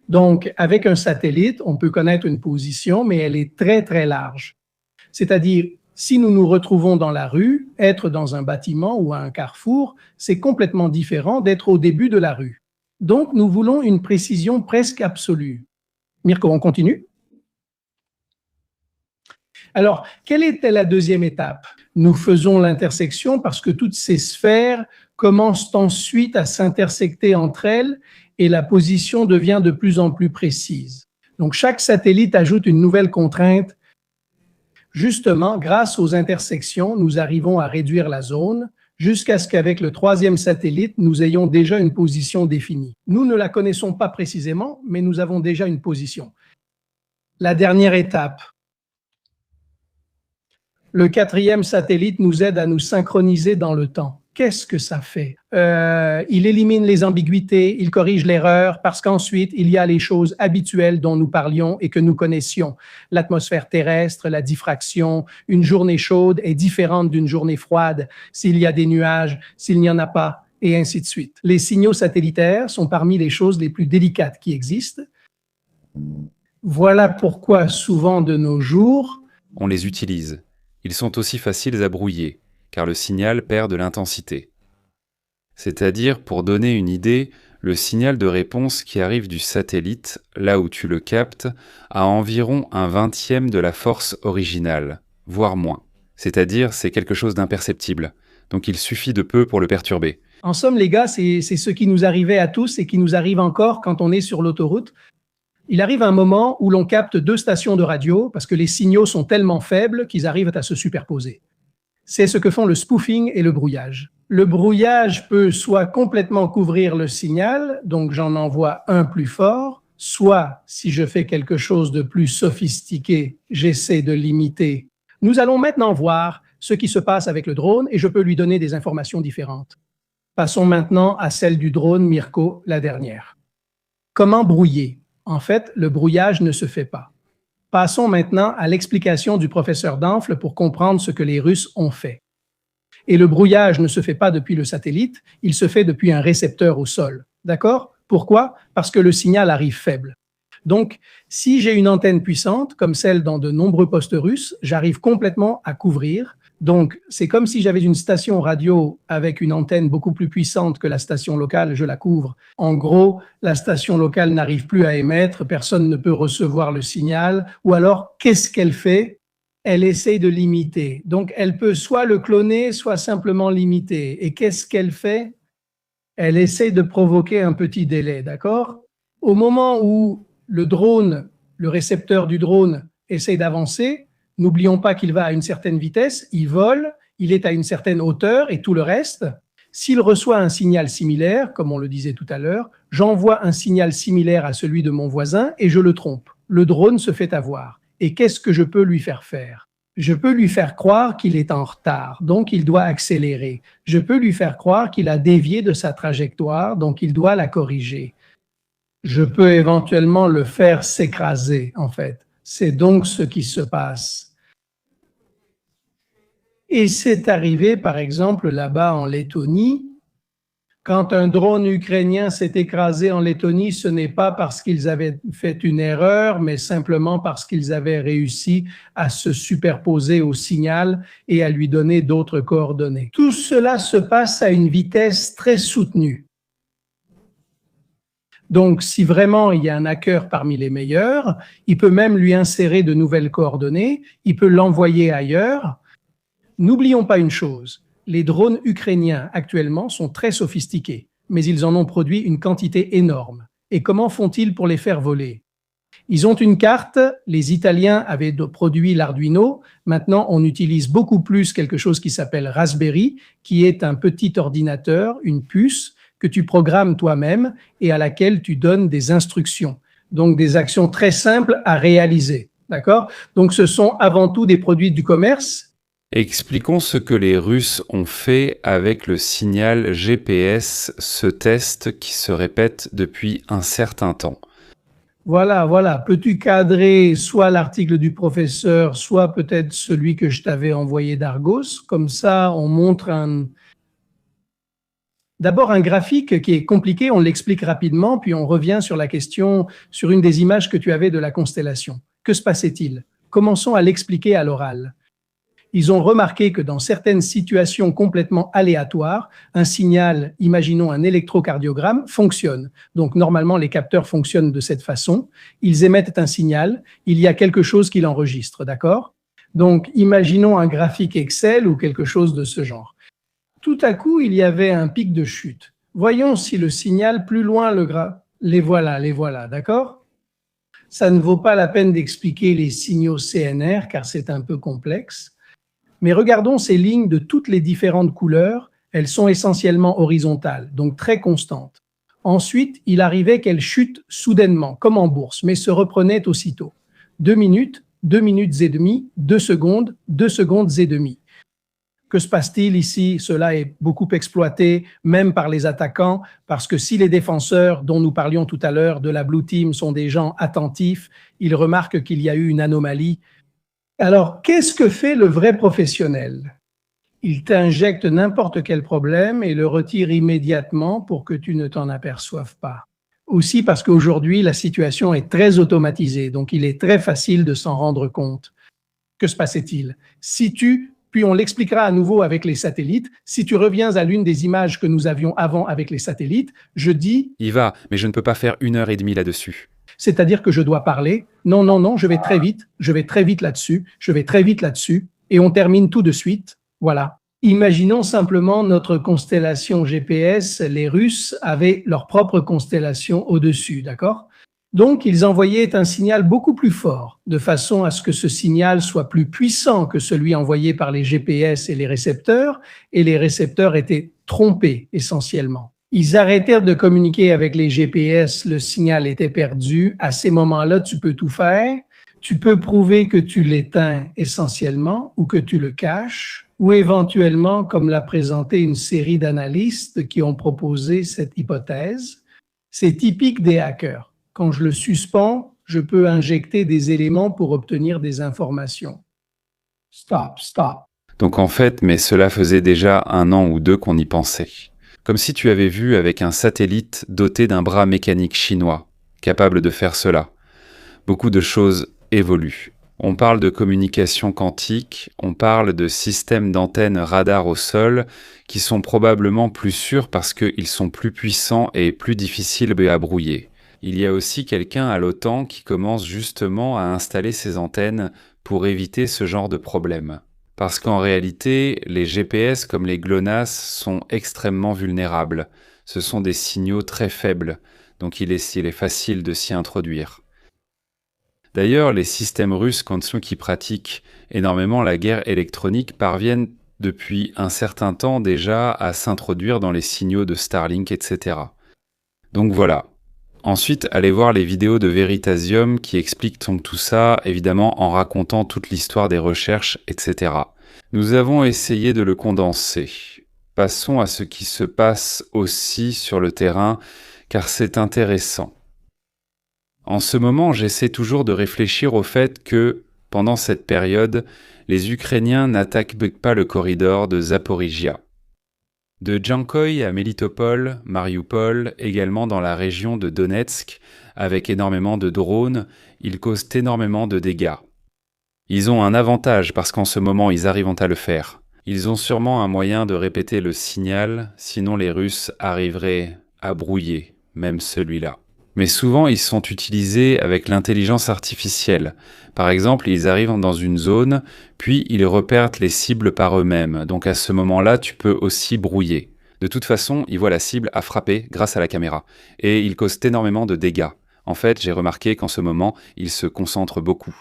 Donc, avec un satellite, on peut connaître une position, mais elle est très, très large. C'est-à-dire, si nous nous retrouvons dans la rue, être dans un bâtiment ou à un carrefour, c'est complètement différent d'être au début de la rue. Donc, nous voulons une précision presque absolue. Mirko, on continue? Alors, quelle était la 2e étape? Nous faisons l'intersection parce que toutes ces sphères commencent ensuite à s'intersecter entre elles et la position devient de plus en plus précise. Donc, chaque satellite ajoute une nouvelle contrainte. Justement, grâce aux intersections, nous arrivons à réduire la zone jusqu'à ce qu'avec le troisième satellite, nous ayons déjà une position définie. Nous ne la connaissons pas précisément, mais nous avons déjà une position. La dernière étape. Le quatrième satellite nous aide à nous synchroniser dans le temps. Qu'est-ce que ça fait? Il élimine les ambiguïtés, il corrige l'erreur, parce qu'ensuite, il y a les choses habituelles dont nous parlions et que nous connaissions. L'atmosphère terrestre, la diffraction, une journée chaude est différente d'une journée froide, s'il y a des nuages, s'il n'y en a pas, et ainsi de suite. Les signaux satellitaires sont parmi les choses les plus délicates qui existent. Voilà pourquoi, souvent de nos jours, On les utilise. Ils sont aussi faciles à brouiller, car le signal perd de l'intensité. C'est-à-dire, pour donner une idée, le signal de réponse qui arrive du satellite, là où tu le captes, a environ 1/20 de la force originale, voire moins. C'est-à-dire, c'est quelque chose d'imperceptible. Donc il suffit de peu pour le perturber. en somme, les gars, c'est ce qui nous arrivait à tous et qui nous arrive encore quand on est sur l'autoroute. Il arrive un moment où l'on capte 2 stations de radio parce que les signaux sont tellement faibles qu'ils arrivent à se superposer. C'est ce que font le spoofing et le brouillage. Le brouillage peut soit complètement couvrir le signal, donc j'en envoie un plus fort, soit, si je fais quelque chose de plus sophistiqué, j'essaie de l'imiter. Nous allons maintenant voir ce qui se passe avec le drone et je peux lui donner des informations différentes. Passons maintenant à celle du drone, Mirko, la dernière. Comment brouiller? En fait, le brouillage ne se fait pas. Passons maintenant à l'explication du professeur Danfle pour comprendre ce que les Russes ont fait. Et le brouillage ne se fait pas depuis le satellite, il se fait depuis un récepteur au sol. D'accord? Pourquoi? Parce que le signal arrive faible. Donc, si j'ai une antenne puissante, comme celle dans de nombreux postes russes, j'arrive complètement à couvrir. Donc, c'est comme si j'avais une station radio avec une antenne beaucoup plus puissante que la station locale, je la couvre. En gros, la station locale n'arrive plus à émettre, personne ne peut recevoir le signal, ou alors, qu'est-ce qu'elle fait? Elle essaye de l'imiter. Donc, elle peut soit le cloner, soit simplement l'imiter. Et qu'est-ce qu'elle fait? Elle essaye de provoquer un petit délai, d'accord? Au moment où le drone, le récepteur du drone, essaye d'avancer, n'oublions pas qu'il va à une certaine vitesse, il vole, il est à une certaine hauteur et tout le reste. S'il reçoit un signal similaire, comme on le disait tout à l'heure, j'envoie un signal similaire à celui de mon voisin et je le trompe. Le drone se fait avoir. Et qu'est-ce que je peux lui faire faire? Je peux lui faire croire qu'il est en retard, donc il doit accélérer. Je peux lui faire croire qu'il a dévié de sa trajectoire, donc il doit la corriger. Je peux éventuellement le faire s'écraser, en fait. C'est donc ce qui se passe. Et c'est arrivé, par exemple, là-bas en Lettonie. Quand un drone ukrainien s'est écrasé en Lettonie, ce n'est pas parce qu'ils avaient fait une erreur, mais simplement parce qu'ils avaient réussi à se superposer au signal et à lui donner d'autres coordonnées. Tout cela se passe à une vitesse très soutenue. Donc, si vraiment il y a un hacker parmi les meilleurs, il peut même lui insérer de nouvelles coordonnées, il peut l'envoyer ailleurs. N'oublions pas une chose, les drones ukrainiens actuellement sont très sophistiqués, mais ils en ont produit une quantité énorme. Et comment font-ils pour les faire voler? Ils ont une carte, les Italiens avaient produit l'Arduino, maintenant on utilise beaucoup plus quelque chose qui s'appelle Raspberry, qui est un petit ordinateur, une puce, que tu programmes toi-même et à laquelle tu donnes des instructions. Donc des actions très simples à réaliser. D'accord? Donc ce sont avant tout des produits du commerce. Expliquons ce que les Russes ont fait avec le signal GPS, ce test qui se répète depuis un certain temps. Voilà. Peux-tu cadrer soit l'article du professeur, soit peut-être celui que je t'avais envoyé d'Argos? Comme ça, on montre d'abord un graphique qui est compliqué, on l'explique rapidement, puis on revient sur la question, sur une des images que tu avais de la constellation. Que se passait-il? Commençons à l'expliquer à l'oral. Ils ont remarqué que dans certaines situations complètement aléatoires, un signal, imaginons un électrocardiogramme, fonctionne. Donc normalement, les capteurs fonctionnent de cette façon. Ils émettent un signal, il y a quelque chose qui l'enregistre, d'accord? Donc imaginons un graphique Excel ou quelque chose de ce genre. Tout à coup, il y avait un pic de chute. Voyons si le signal plus loin les voilà, d'accord? Ça ne vaut pas la peine d'expliquer les signaux CNR car c'est un peu complexe. Mais regardons ces lignes de toutes les différentes couleurs. Elles sont essentiellement horizontales, donc très constantes. Ensuite, il arrivait qu'elles chutent soudainement, comme en bourse, mais se reprenaient aussitôt. 2 minutes et demie, 2 secondes et demie. Que se passe-t-il ici? Cela est beaucoup exploité, même par les attaquants, parce que si les défenseurs dont nous parlions tout à l'heure de la Blue Team sont des gens attentifs, ils remarquent qu'il y a eu une anomalie. Alors, qu'est-ce que fait le vrai professionnel? Il t'injecte n'importe quel problème et le retire immédiatement pour que tu ne t'en aperçoives pas. Aussi parce qu'aujourd'hui, la situation est très automatisée, donc il est très facile de s'en rendre compte. Que se passait-il? Puis on l'expliquera à nouveau avec les satellites, si tu reviens à l'une des images que nous avions avant avec les satellites, je dis... Il va, mais je ne peux pas faire 1 heure et demie là-dessus. C'est-à-dire que je dois parler. Non, je vais très vite là-dessus, et on termine tout de suite. Voilà. Imaginons simplement notre constellation GPS. Les Russes avaient leur propre constellation au-dessus, d'accord? Donc, ils envoyaient un signal beaucoup plus fort, de façon à ce que ce signal soit plus puissant que celui envoyé par les GPS et les récepteurs étaient trompés essentiellement. Ils arrêtèrent de communiquer avec les GPS, le signal était perdu. À ces moments-là, tu peux tout faire. Tu peux prouver que tu l'éteins essentiellement ou que tu le caches, ou éventuellement, comme l'a présenté une série d'analystes qui ont proposé cette hypothèse, c'est typique des hackers. Quand je le suspends, je peux injecter des éléments pour obtenir des informations. Stop. Donc en fait, mais cela faisait déjà 1 an ou 2 qu'on y pensait. Comme si tu avais vu avec un satellite doté d'un bras mécanique chinois, capable de faire cela. Beaucoup de choses évoluent. On parle de communication quantique, on parle de systèmes d'antennes radar au sol qui sont probablement plus sûrs parce qu'ils sont plus puissants et plus difficiles à brouiller. Il y a aussi quelqu'un à l'OTAN qui commence justement à installer ces antennes pour éviter ce genre de problème. Parce qu'en réalité, les GPS comme les GLONASS sont extrêmement vulnérables. Ce sont des signaux très faibles, donc il est facile de s'y introduire. D'ailleurs, les systèmes russes, comme ceux qui pratiquent énormément la guerre électronique, parviennent depuis un certain temps déjà à s'introduire dans les signaux de Starlink, etc. Donc voilà. Ensuite, allez voir les vidéos de Veritasium qui expliquent donc tout ça, évidemment en racontant toute l'histoire des recherches, etc. Nous avons essayé de le condenser. Passons à ce qui se passe aussi sur le terrain, car c'est intéressant. En ce moment, j'essaie toujours de réfléchir au fait que, pendant cette période, les Ukrainiens n'attaquent pas le corridor de Zaporizhia. De Jankoï à Melitopol, Mariupol, également dans la région de Donetsk, avec énormément de drones, ils causent énormément de dégâts. Ils ont un avantage parce qu'en ce moment ils arrivent à le faire. Ils ont sûrement un moyen de répéter le signal, sinon les Russes arriveraient à brouiller, même celui-là. Mais souvent ils sont utilisés avec l'intelligence artificielle. Par exemple, ils arrivent dans une zone, puis ils repèrent les cibles par eux-mêmes. Donc à ce moment-là, tu peux aussi brouiller. De toute façon, ils voient la cible à frapper grâce à la caméra. Et ils causent énormément de dégâts. En fait, j'ai remarqué qu'en ce moment, ils se concentrent beaucoup.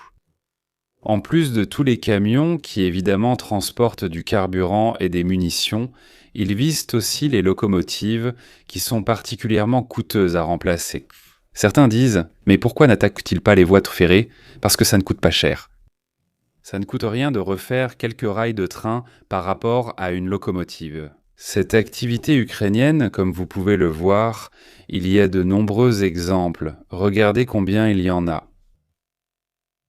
En plus de tous les camions qui évidemment transportent du carburant et des munitions, ils visent aussi les locomotives qui sont particulièrement coûteuses à remplacer. Certains disent « Mais pourquoi n'attaquent-ils pas les voies ferrées ? Parce que ça ne coûte pas cher. » Ça ne coûte rien de refaire quelques rails de train par rapport à une locomotive. Cette activité ukrainienne, comme vous pouvez le voir, il y a de nombreux exemples. Regardez combien il y en a.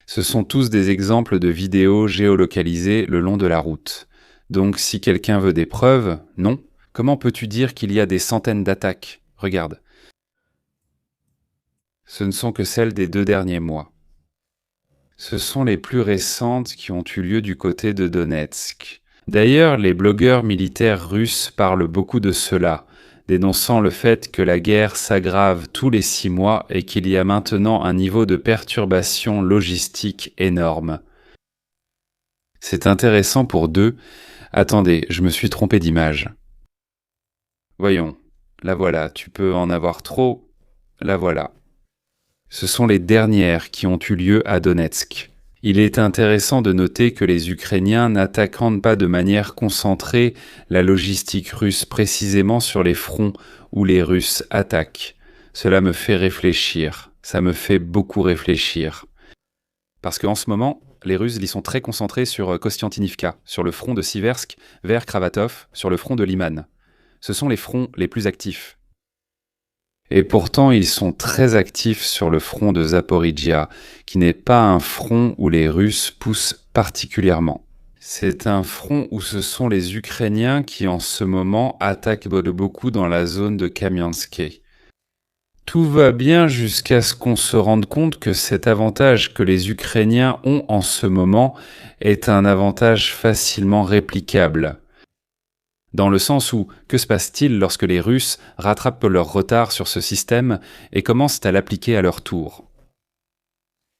Ce sont tous des exemples de vidéos géolocalisées le long de la route. Donc si quelqu'un veut des preuves, non. Comment peux-tu dire qu'il y a des centaines d'attaques ? Regarde. Ce ne sont que celles des 2 derniers mois. Ce sont les plus récentes qui ont eu lieu du côté de Donetsk. D'ailleurs, les blogueurs militaires russes parlent beaucoup de cela, dénonçant le fait que la guerre s'aggrave tous les 6 mois et qu'il y a maintenant un niveau de perturbation logistique énorme. C'est intéressant pour 2. Attendez, je me suis trompé d'image. Voyons, la voilà, tu peux en avoir trop, la voilà. Ce sont les dernières qui ont eu lieu à Donetsk. Il est intéressant de noter que les Ukrainiens n'attaquent pas de manière concentrée la logistique russe précisément sur les fronts où les Russes attaquent. Cela me fait réfléchir, ça me fait beaucoup réfléchir. Parce qu'en ce moment, les Russes y sont très concentrés sur Kostiantynivka, sur le front de Siversk, vers Kravatov, sur le front de Liman. Ce sont les fronts les plus actifs. Et pourtant, ils sont très actifs sur le front de Zaporijia, qui n'est pas un front où les Russes poussent particulièrement. C'est un front où ce sont les Ukrainiens qui, en ce moment, attaquent beaucoup dans la zone de Kamianske. Tout va bien jusqu'à ce qu'on se rende compte que cet avantage que les Ukrainiens ont en ce moment est un avantage facilement réplicable. Dans le sens où, que se passe-t-il lorsque les Russes rattrapent leur retard sur ce système et commencent à l'appliquer à leur tour?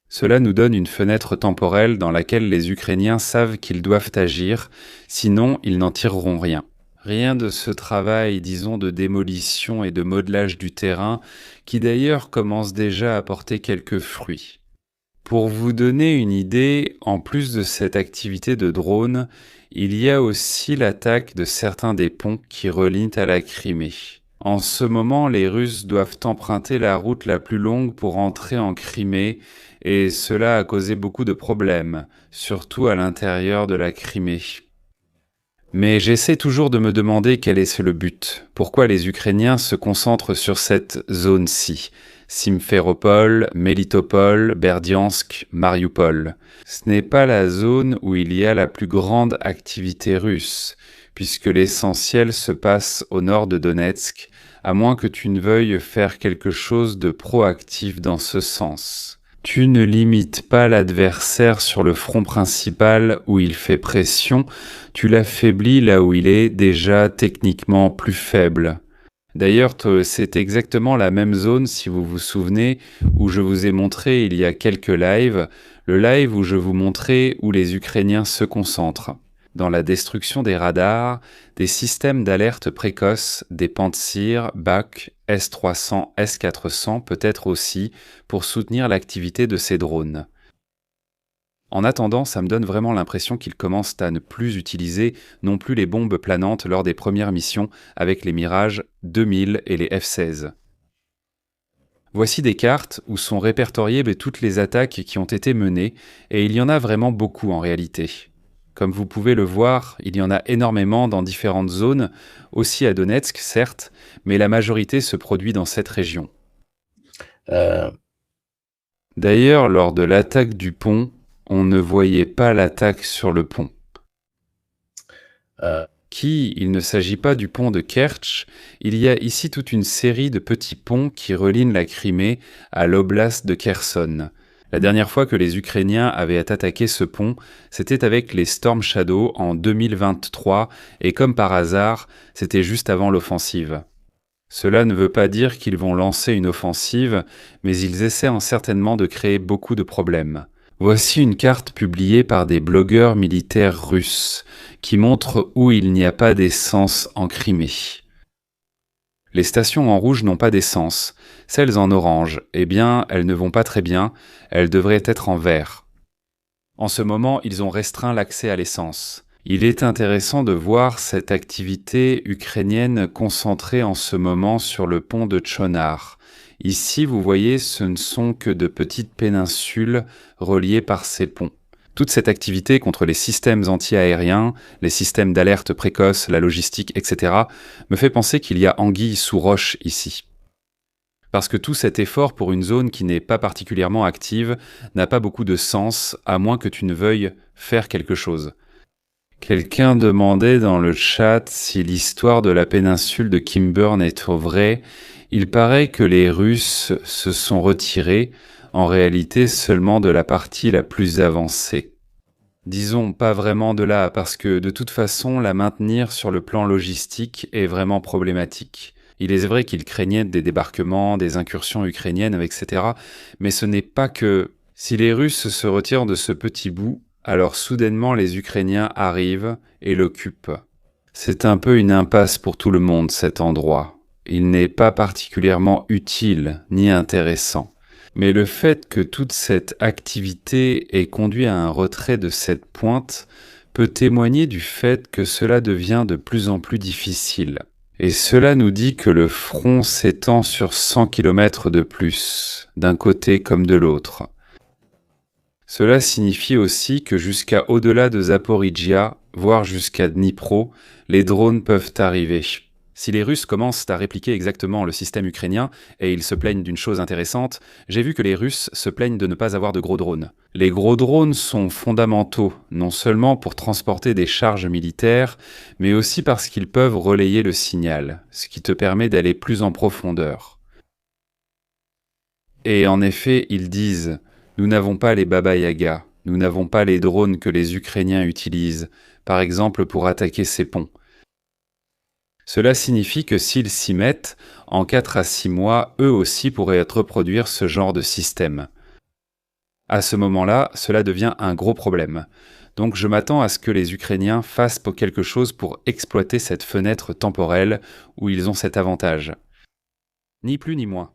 Cela nous donne une fenêtre temporelle dans laquelle les Ukrainiens savent qu'ils doivent agir, sinon ils n'en tireront rien. Rien de ce travail, disons, de démolition et de modelage du terrain, qui d'ailleurs commence déjà à porter quelques fruits. Pour vous donner une idée, en plus de cette activité de drone, il y a aussi l'attaque de certains des ponts qui relient à la Crimée. En ce moment, les Russes doivent emprunter la route la plus longue pour entrer en Crimée, et cela a causé beaucoup de problèmes, surtout à l'intérieur de la Crimée. Mais j'essaie toujours de me demander quel est le but. Pourquoi les Ukrainiens se concentrent sur cette zone-ci? Simferopol, Melitopol, Berdiansk, Mariupol. Ce n'est pas la zone où il y a la plus grande activité russe, puisque l'essentiel se passe au nord de Donetsk, à moins que tu ne veuilles faire quelque chose de proactif dans ce sens. Tu ne limites pas l'adversaire sur le front principal où il fait pression, tu l'affaiblis là où il est déjà techniquement plus faible. D'ailleurs, c'est exactement la même zone, si vous vous souvenez, où je vous ai montré il y a quelques lives, le live où je vous montrais où les Ukrainiens se concentrent. Dans la destruction des radars, des systèmes d'alerte précoce, des Pantsir, BAK, S-300, S-400 peut-être aussi, pour soutenir l'activité de ces drones. En attendant, ça me donne vraiment l'impression qu'ils commencent à ne plus utiliser non plus les bombes planantes lors des premières missions avec les Mirage 2000 et les F-16. Voici des cartes où sont répertoriées toutes les attaques qui ont été menées, et il y en a vraiment beaucoup en réalité. Comme vous pouvez le voir, il y en a énormément dans différentes zones, aussi à Donetsk certes, mais la majorité se produit dans cette région. D'ailleurs, lors de l'attaque du pont, on ne voyait pas l'attaque sur le pont. Il ne s'agit pas du pont de Kerch, il y a ici toute une série de petits ponts qui relient la Crimée à l'oblast de Kherson. La dernière fois que les Ukrainiens avaient attaqué ce pont, c'était avec les Storm Shadow en 2023, et comme par hasard, c'était juste avant l'offensive. Cela ne veut pas dire qu'ils vont lancer une offensive, mais ils essaient certainement de créer beaucoup de problèmes. Voici une carte publiée par des blogueurs militaires russes, qui montre où il n'y a pas d'essence en Crimée. Les stations en rouge n'ont pas d'essence. Celles en orange, eh bien, elles ne vont pas très bien, elles devraient être en vert. En ce moment, ils ont restreint l'accès à l'essence. Il est intéressant de voir cette activité ukrainienne concentrée en ce moment sur le pont de Tchonar. Ici, vous voyez, ce ne sont que de petites péninsules reliées par ces ponts. Toute cette activité contre les systèmes anti-aériens, les systèmes d'alerte précoce, la logistique, etc., me fait penser qu'il y a anguille sous roche ici. Parce que tout cet effort pour une zone qui n'est pas particulièrement active n'a pas beaucoup de sens, à moins que tu ne veuilles faire quelque chose. Quelqu'un demandait dans le chat si l'histoire de la péninsule de Kimburn est vraie. Il paraît que les Russes se sont retirés, en réalité seulement de la partie la plus avancée. Disons pas vraiment de là, parce que de toute façon, la maintenir sur le plan logistique est vraiment problématique. Il est vrai qu'ils craignaient des débarquements, des incursions ukrainiennes, etc. Mais ce n'est pas que... Si les Russes se retirent de ce petit bout, alors soudainement les Ukrainiens arrivent et l'occupent. C'est un peu une impasse pour tout le monde, cet endroit. Il n'est pas particulièrement utile ni intéressant. Mais le fait que toute cette activité ait conduit à un retrait de cette pointe peut témoigner du fait que cela devient de plus en plus difficile. Et cela nous dit que le front s'étend sur 100 km de plus, d'un côté comme de l'autre. Cela signifie aussi que jusqu'à au-delà de Zaporizhia, voire jusqu'à Dnipro, les drones peuvent arriver. Si les Russes commencent à répliquer exactement le système ukrainien, et ils se plaignent d'une chose intéressante, j'ai vu que les Russes se plaignent de ne pas avoir de gros drones. Les gros drones sont fondamentaux, non seulement pour transporter des charges militaires, mais aussi parce qu'ils peuvent relayer le signal, ce qui te permet d'aller plus en profondeur. Et en effet, ils disent « Nous n'avons pas les Baba Yaga, nous n'avons pas les drones que les Ukrainiens utilisent, par exemple pour attaquer ces ponts. » Cela signifie que s'ils s'y mettent, en 4 à 6 mois, eux aussi pourraient reproduire ce genre de système. À ce moment-là, cela devient un gros problème. Donc je m'attends à ce que les Ukrainiens fassent quelque chose pour exploiter cette fenêtre temporelle où ils ont cet avantage. Ni plus ni moins.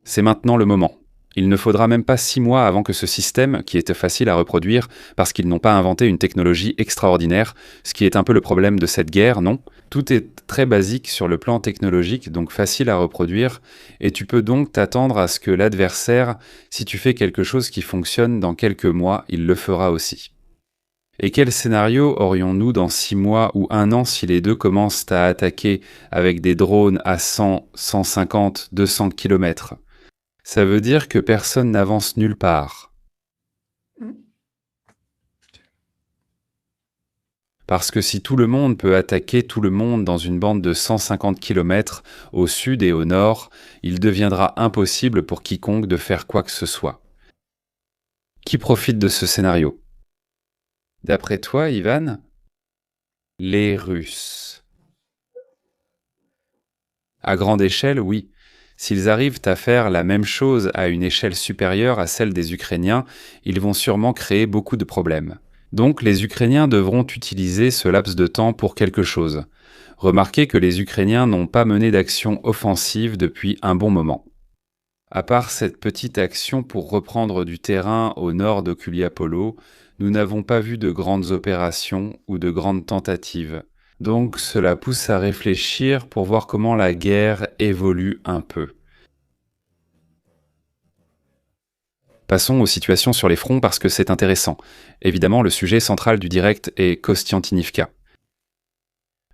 C'est maintenant le moment. Il ne faudra même pas 6 mois avant que ce système, qui est facile à reproduire, parce qu'ils n'ont pas inventé une technologie extraordinaire, ce qui est un peu le problème de cette guerre, non ? Tout est très basique sur le plan technologique, donc facile à reproduire, et tu peux donc t'attendre à ce que l'adversaire, si tu fais quelque chose qui fonctionne dans quelques mois, il le fera aussi. Et quel scénario aurions-nous dans 6 mois ou 1 an si les deux commencent à attaquer avec des drones à 100, 150, 200 km ? Ça veut dire que personne n'avance nulle part. Parce que si tout le monde peut attaquer tout le monde dans une bande de 150 km au sud et au nord, il deviendra impossible pour quiconque de faire quoi que ce soit. Qui profite de ce scénario ? D'après toi, Ivan ? Les Russes. À grande échelle, oui. S'ils arrivent à faire la même chose à une échelle supérieure à celle des Ukrainiens, ils vont sûrement créer beaucoup de problèmes. Donc les Ukrainiens devront utiliser ce laps de temps pour quelque chose. Remarquez que les Ukrainiens n'ont pas mené d'action offensive depuis un bon moment. À part cette petite action pour reprendre du terrain au nord de Kuliapolo, nous n'avons pas vu de grandes opérations ou de grandes tentatives. Donc cela pousse à réfléchir pour voir comment la guerre évolue un peu. Passons aux situations sur les fronts parce que c'est intéressant. Évidemment, le sujet central du direct est Kostiantynivka.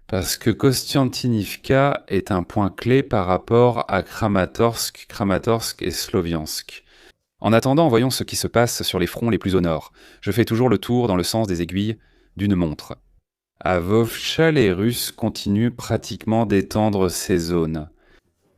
Parce que Kostiantynivka est un point clé par rapport à Kramatorsk et Sloviansk. En attendant, voyons ce qui se passe sur les fronts les plus au nord. Je fais toujours le tour dans le sens des aiguilles d'une montre. À Vovcha, les Russes continuent pratiquement d'étendre ces zones.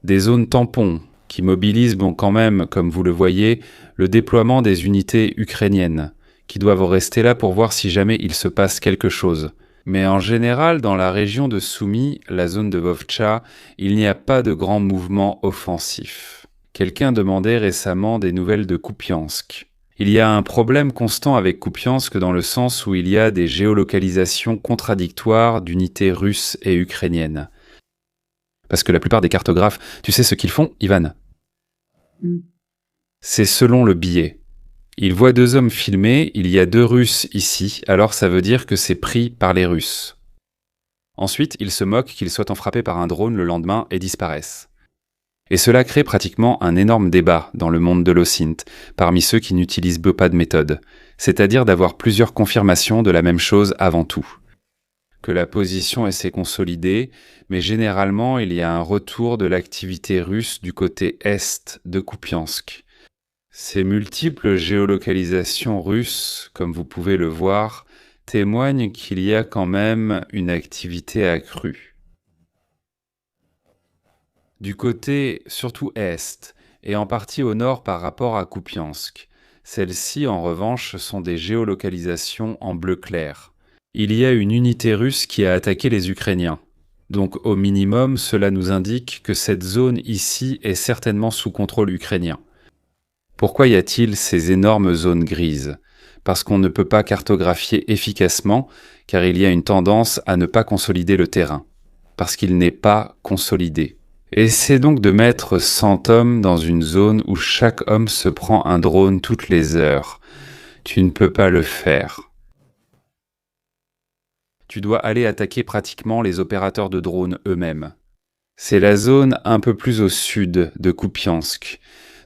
Des zones tampons qui mobilisent quand même, comme vous le voyez, le déploiement des unités ukrainiennes, qui doivent rester là pour voir si jamais il se passe quelque chose. Mais en général, dans la région de Soumy, la zone de Vovcha, il n'y a pas de grands mouvements offensifs. Quelqu'un demandait récemment des nouvelles de Kupiansk. Il y a un problème constant avec Kupiansk dans le sens où il y a des géolocalisations contradictoires d'unités russes et ukrainiennes. Parce que la plupart des cartographes, tu sais ce qu'ils font, Ivan ? C'est selon le biais. Ils voient 2 hommes filmer, il y a 2 Russes ici, alors ça veut dire que c'est pris par les Russes. Ensuite, ils se moquent qu'ils soient frappés par un drone le lendemain et disparaissent. Et cela crée pratiquement un énorme débat dans le monde de l'OSINT, parmi ceux qui n'utilisent pas de méthode, c'est-à-dire d'avoir plusieurs confirmations de la même chose avant tout. Que la position s'est consolidée, mais généralement il y a un retour de l'activité russe du côté est de Kupiansk. Ces multiples géolocalisations russes, comme vous pouvez le voir, témoignent qu'il y a quand même une activité accrue. Du côté surtout est, et en partie au nord par rapport à Kupiansk. Celles-ci, en revanche, sont des géolocalisations en bleu clair. Il y a une unité russe qui a attaqué les Ukrainiens. Donc au minimum, cela nous indique que cette zone ici est certainement sous contrôle ukrainien. Pourquoi y a-t-il ces énormes zones grises ? Parce qu'on ne peut pas cartographier efficacement, car il y a une tendance à ne pas consolider le terrain. Parce qu'il n'est pas consolidé. Essaie donc de mettre 100 hommes dans une zone où chaque homme se prend un drone toutes les heures. Tu ne peux pas le faire. Tu dois aller attaquer pratiquement les opérateurs de drones eux-mêmes. C'est la zone un peu plus au sud de Kupiansk.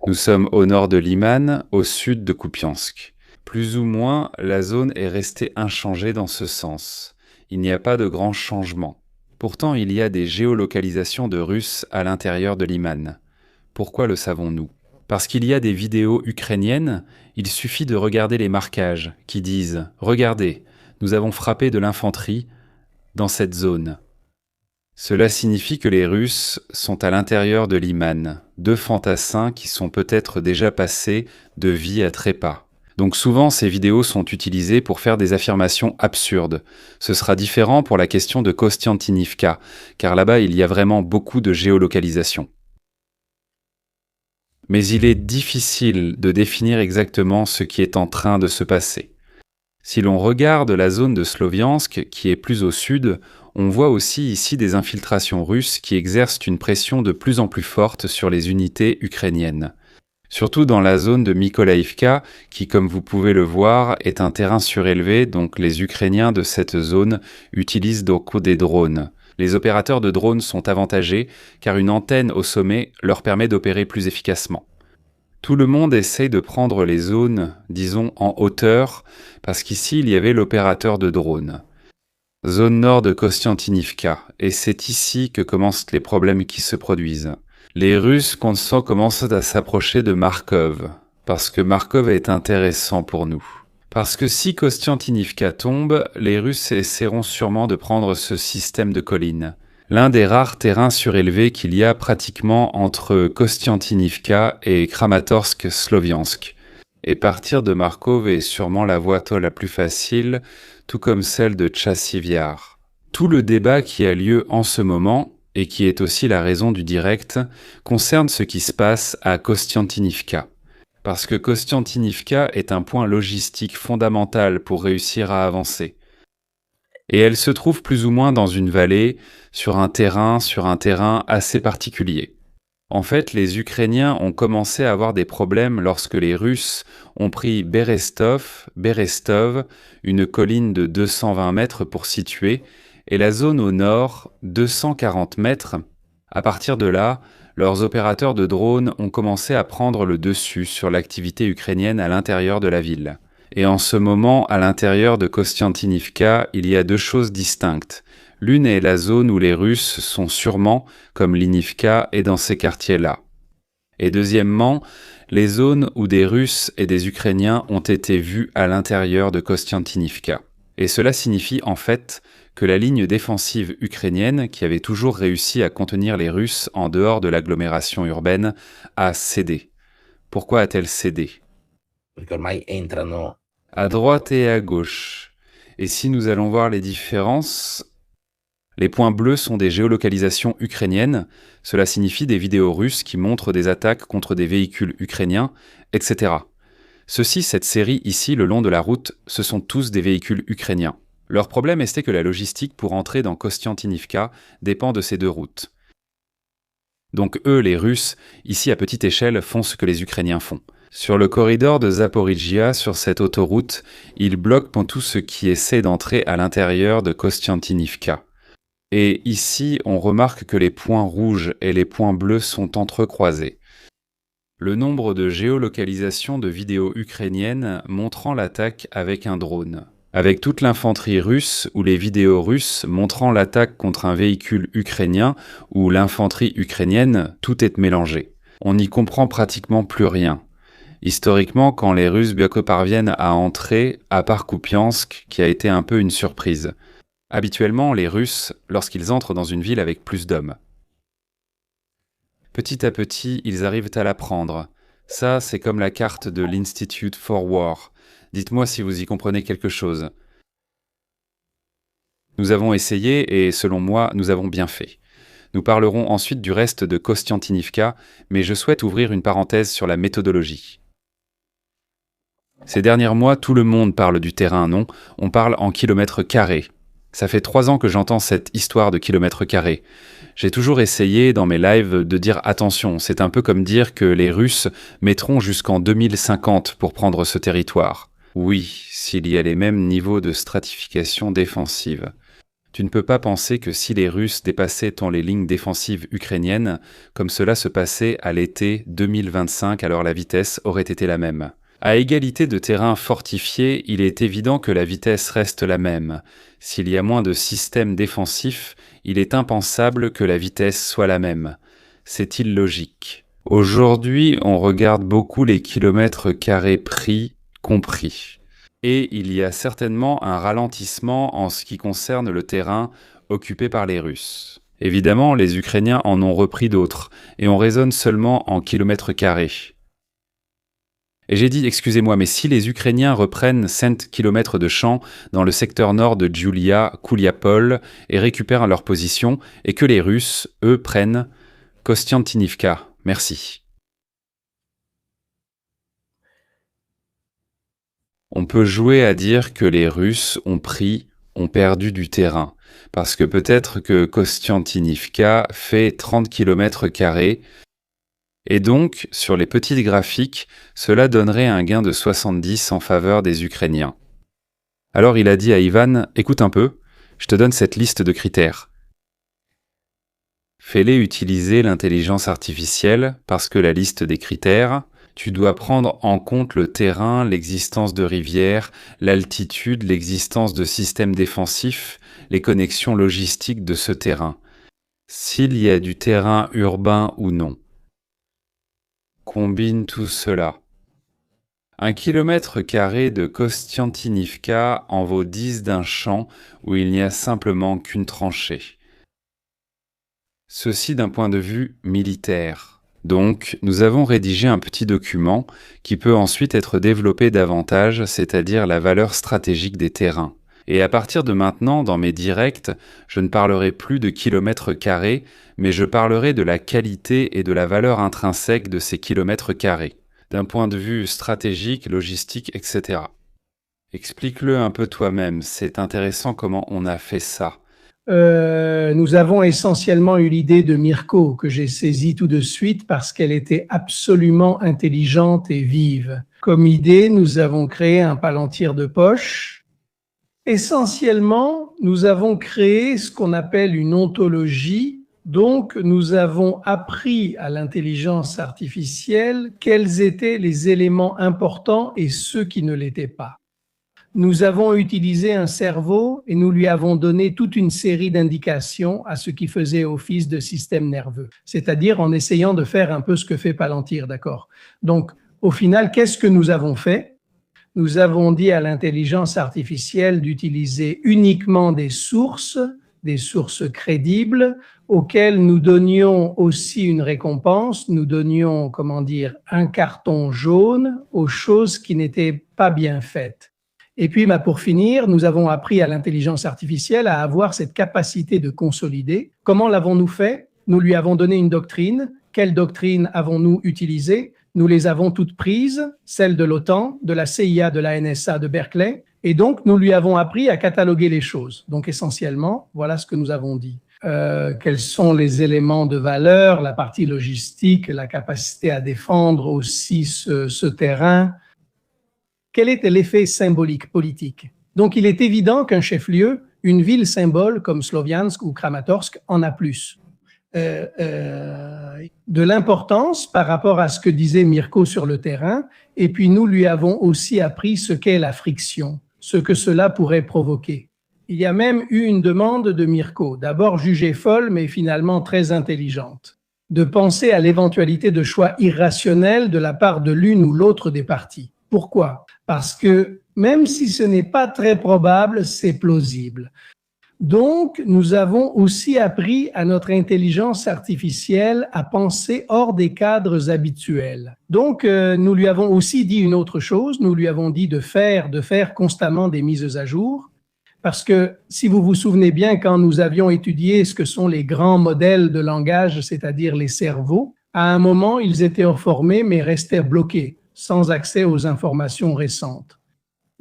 Nous sommes au nord de Liman, au sud de Kupiansk. Plus ou moins, la zone est restée inchangée dans ce sens. Il n'y a pas de grands changements. Pourtant, il y a des géolocalisations de Russes à l'intérieur de Liman. Pourquoi le savons-nous? Parce qu'il y a des vidéos ukrainiennes, il suffit de regarder les marquages qui disent « Regardez, nous avons frappé de l'infanterie dans cette zone ». Cela signifie que les Russes sont à l'intérieur de Liman, deux fantassins qui sont peut-être déjà passés de vie à trépas. Donc souvent, ces vidéos sont utilisées pour faire des affirmations absurdes. Ce sera différent pour la question de Kostiantynivka, car là-bas, il y a vraiment beaucoup de géolocalisation. Mais il est difficile de définir exactement ce qui est en train de se passer. Si l'on regarde la zone de Sloviansk, qui est plus au sud, on voit aussi ici des infiltrations russes qui exercent une pression de plus en plus forte sur les unités ukrainiennes. Surtout dans la zone de Mykolaïvka, qui, comme vous pouvez le voir, est un terrain surélevé, donc les Ukrainiens de cette zone utilisent donc des drones. Les opérateurs de drones sont avantagés, car une antenne au sommet leur permet d'opérer plus efficacement. Tout le monde essaye de prendre les zones, disons, en hauteur, parce qu'ici il y avait l'opérateur de drones. Zone nord de Kostiantynivka, et c'est ici que commencent les problèmes qui se produisent. Les Russes commencent à s'approcher de Markov, parce que Markov est intéressant pour nous. Parce que si Kostiantynivka tombe, les Russes essaieront sûrement de prendre ce système de collines. L'un des rares terrains surélevés qu'il y a pratiquement entre Kostiantynivka et Kramatorsk-Sloviansk. Et partir de Markov est sûrement la voie la plus facile, tout comme celle de Tchassiviar. Tout le débat qui a lieu en ce moment, et qui est aussi la raison du direct, concerne ce qui se passe à Kostiantynivka. Parce que Kostiantynivka est un point logistique fondamental pour réussir à avancer. Et elle se trouve plus ou moins dans une vallée, sur un terrain assez particulier. En fait, les Ukrainiens ont commencé à avoir des problèmes lorsque les Russes ont pris Berestov, une colline de 220 mètres pour situer, et la zone au nord, 240 mètres. À partir de là, leurs opérateurs de drones ont commencé à prendre le dessus sur l'activité ukrainienne à l'intérieur de la ville. Et en ce moment, à l'intérieur de Kostiantynivka, il y a deux choses distinctes. L'une est la zone où les Russes sont sûrement, comme Linivka, et dans ces quartiers-là. Et deuxièmement, les zones où des Russes et des Ukrainiens ont été vus à l'intérieur de Kostiantynivka. Et cela signifie en fait que la ligne défensive ukrainienne, qui avait toujours réussi à contenir les Russes en dehors de l'agglomération urbaine, a cédé. Pourquoi a-t-elle cédé? À droite et à gauche. Et si nous allons voir les différences, les points bleus sont des géolocalisations ukrainiennes, cela signifie des vidéos russes qui montrent des attaques contre des véhicules ukrainiens, etc. Cette série ici, le long de la route, ce sont tous des véhicules ukrainiens. Leur problème était que la logistique pour entrer dans Kostiantynivka dépend de ces deux routes. Donc eux, les Russes, ici à petite échelle, font ce que les Ukrainiens font. Sur le corridor de Zaporizhia, sur cette autoroute, ils bloquent pour tout ce qui essaie d'entrer à l'intérieur de Kostiantynivka. Et ici, on remarque que les points rouges et les points bleus sont entrecroisés. Le nombre de géolocalisations de vidéos ukrainiennes montrant l'attaque avec un drone. Avec toute l'infanterie russe ou les vidéos russes montrant l'attaque contre un véhicule ukrainien ou l'infanterie ukrainienne, tout est mélangé. On n'y comprend pratiquement plus rien. Historiquement, quand les Russes parviennent à entrer, à part Kupiansk, qui a été un peu une surprise. Habituellement, les Russes, lorsqu'ils entrent dans une ville avec plus d'hommes. Petit à petit, ils arrivent à la prendre. Ça, c'est comme la carte de l'Institute for War. Dites-moi si vous y comprenez quelque chose. Nous avons essayé et, selon moi, nous avons bien fait. Nous parlerons ensuite du reste de Kostiantynivka, mais je souhaite ouvrir une parenthèse sur la méthodologie. Ces derniers mois, tout le monde parle du terrain, non? On parle en kilomètres carrés. Ça fait 3 ans que j'entends cette histoire de kilomètres carrés. J'ai toujours essayé dans mes lives de dire attention, c'est un peu comme dire que les Russes mettront jusqu'en 2050 pour prendre ce territoire. Oui, s'il y a les mêmes niveaux de stratification défensive. Tu ne peux pas penser que si les Russes dépassaient tant les lignes défensives ukrainiennes, comme cela se passait à l'été 2025, alors la vitesse aurait été la même. À égalité de terrain fortifié, il est évident que la vitesse reste la même. S'il y a moins de systèmes défensifs, il est impensable que la vitesse soit la même. C'est illogique. Aujourd'hui, on regarde beaucoup les kilomètres carrés pris, compris. Et il y a certainement un ralentissement en ce qui concerne le terrain occupé par les Russes. Évidemment, les Ukrainiens en ont repris d'autres, et on raisonne seulement en kilomètres carrés. Et j'ai dit, excusez-moi, mais si les Ukrainiens reprennent 5 km de champs dans le secteur nord de Julia, Kouliapol, et récupèrent leur position, et que les Russes, eux, prennent Kostiantynivka. Merci. On peut jouer à dire que les Russes ont perdu du terrain, parce que peut-être que Kostiantynivka fait 30 km², et donc, sur les petites graphiques, cela donnerait un gain de 70 en faveur des Ukrainiens. Alors il a dit à Ivan, écoute un peu, je te donne cette liste de critères. Fais-les utiliser l'intelligence artificielle, parce que la liste des critères, tu dois prendre en compte le terrain, l'existence de rivières, l'altitude, l'existence de systèmes défensifs, les connexions logistiques de ce terrain. S'il y a du terrain urbain ou non. Combine tout cela. 1 km² de Kostiantynivka en vaut 10 d'un champ où il n'y a simplement qu'une tranchée. Ceci d'un point de vue militaire. Donc, nous avons rédigé un petit document qui peut ensuite être développé davantage, c'est-à-dire la valeur stratégique des terrains. Et à partir de maintenant, dans mes directs, je ne parlerai plus de kilomètres carrés, mais je parlerai de la qualité et de la valeur intrinsèque de ces kilomètres carrés, d'un point de vue stratégique, logistique, etc. Explique-le un peu toi-même, c'est intéressant comment on a fait ça. Nous avons essentiellement eu l'idée de Mirko, que j'ai saisie tout de suite parce qu'elle était absolument intelligente et vive. Comme idée, nous avons créé un palantir de poche. Essentiellement, nous avons créé ce qu'on appelle une ontologie. Donc, nous avons appris à l'intelligence artificielle quels étaient les éléments importants et ceux qui ne l'étaient pas. Nous avons utilisé un cerveau et nous lui avons donné toute une série d'indications à ce qui faisait office de système nerveux, c'est-à-dire en essayant de faire un peu ce que fait Palantir, d'accord? Donc, au final, qu'est-ce que nous avons fait? Nous avons dit à l'intelligence artificielle d'utiliser uniquement des sources crédibles, auxquelles nous donnions aussi une récompense, nous donnions, un carton jaune aux choses qui n'étaient pas bien faites. Et puis, pour finir, nous avons appris à l'intelligence artificielle à avoir cette capacité de consolider. Comment l'avons-nous fait? Nous lui avons donné une doctrine. Quelle doctrine avons-nous utilisée? Nous les avons toutes prises, celles de l'OTAN, de la CIA, de la NSA, de Berkeley, et donc nous lui avons appris à cataloguer les choses. Donc essentiellement, voilà ce que nous avons dit. Quels sont les éléments de valeur, la partie logistique, la capacité à défendre aussi ce terrain. Quel était l'effet symbolique politique? Donc il est évident qu'un chef-lieu, une ville symbole comme Sloviansk ou Kramatorsk en a plus. De l'importance par rapport à ce que disait Mirko sur le terrain, et puis nous lui avons aussi appris ce qu'est la friction, ce que cela pourrait provoquer. Il y a même eu une demande de Mirko, d'abord jugée folle, mais finalement très intelligente, de penser à l'éventualité de choix irrationnels de la part de l'une ou l'autre des parties. Pourquoi? Parce que même si ce n'est pas très probable, c'est plausible. Donc, nous avons aussi appris à notre intelligence artificielle à penser hors des cadres habituels. Donc, nous lui avons aussi dit une autre chose, nous lui avons dit de faire constamment des mises à jour, parce que si vous vous souvenez bien, quand nous avions étudié ce que sont les grands modèles de langage, c'est-à-dire les cerveaux, à un moment, ils étaient formés mais restaient bloqués, sans accès aux informations récentes.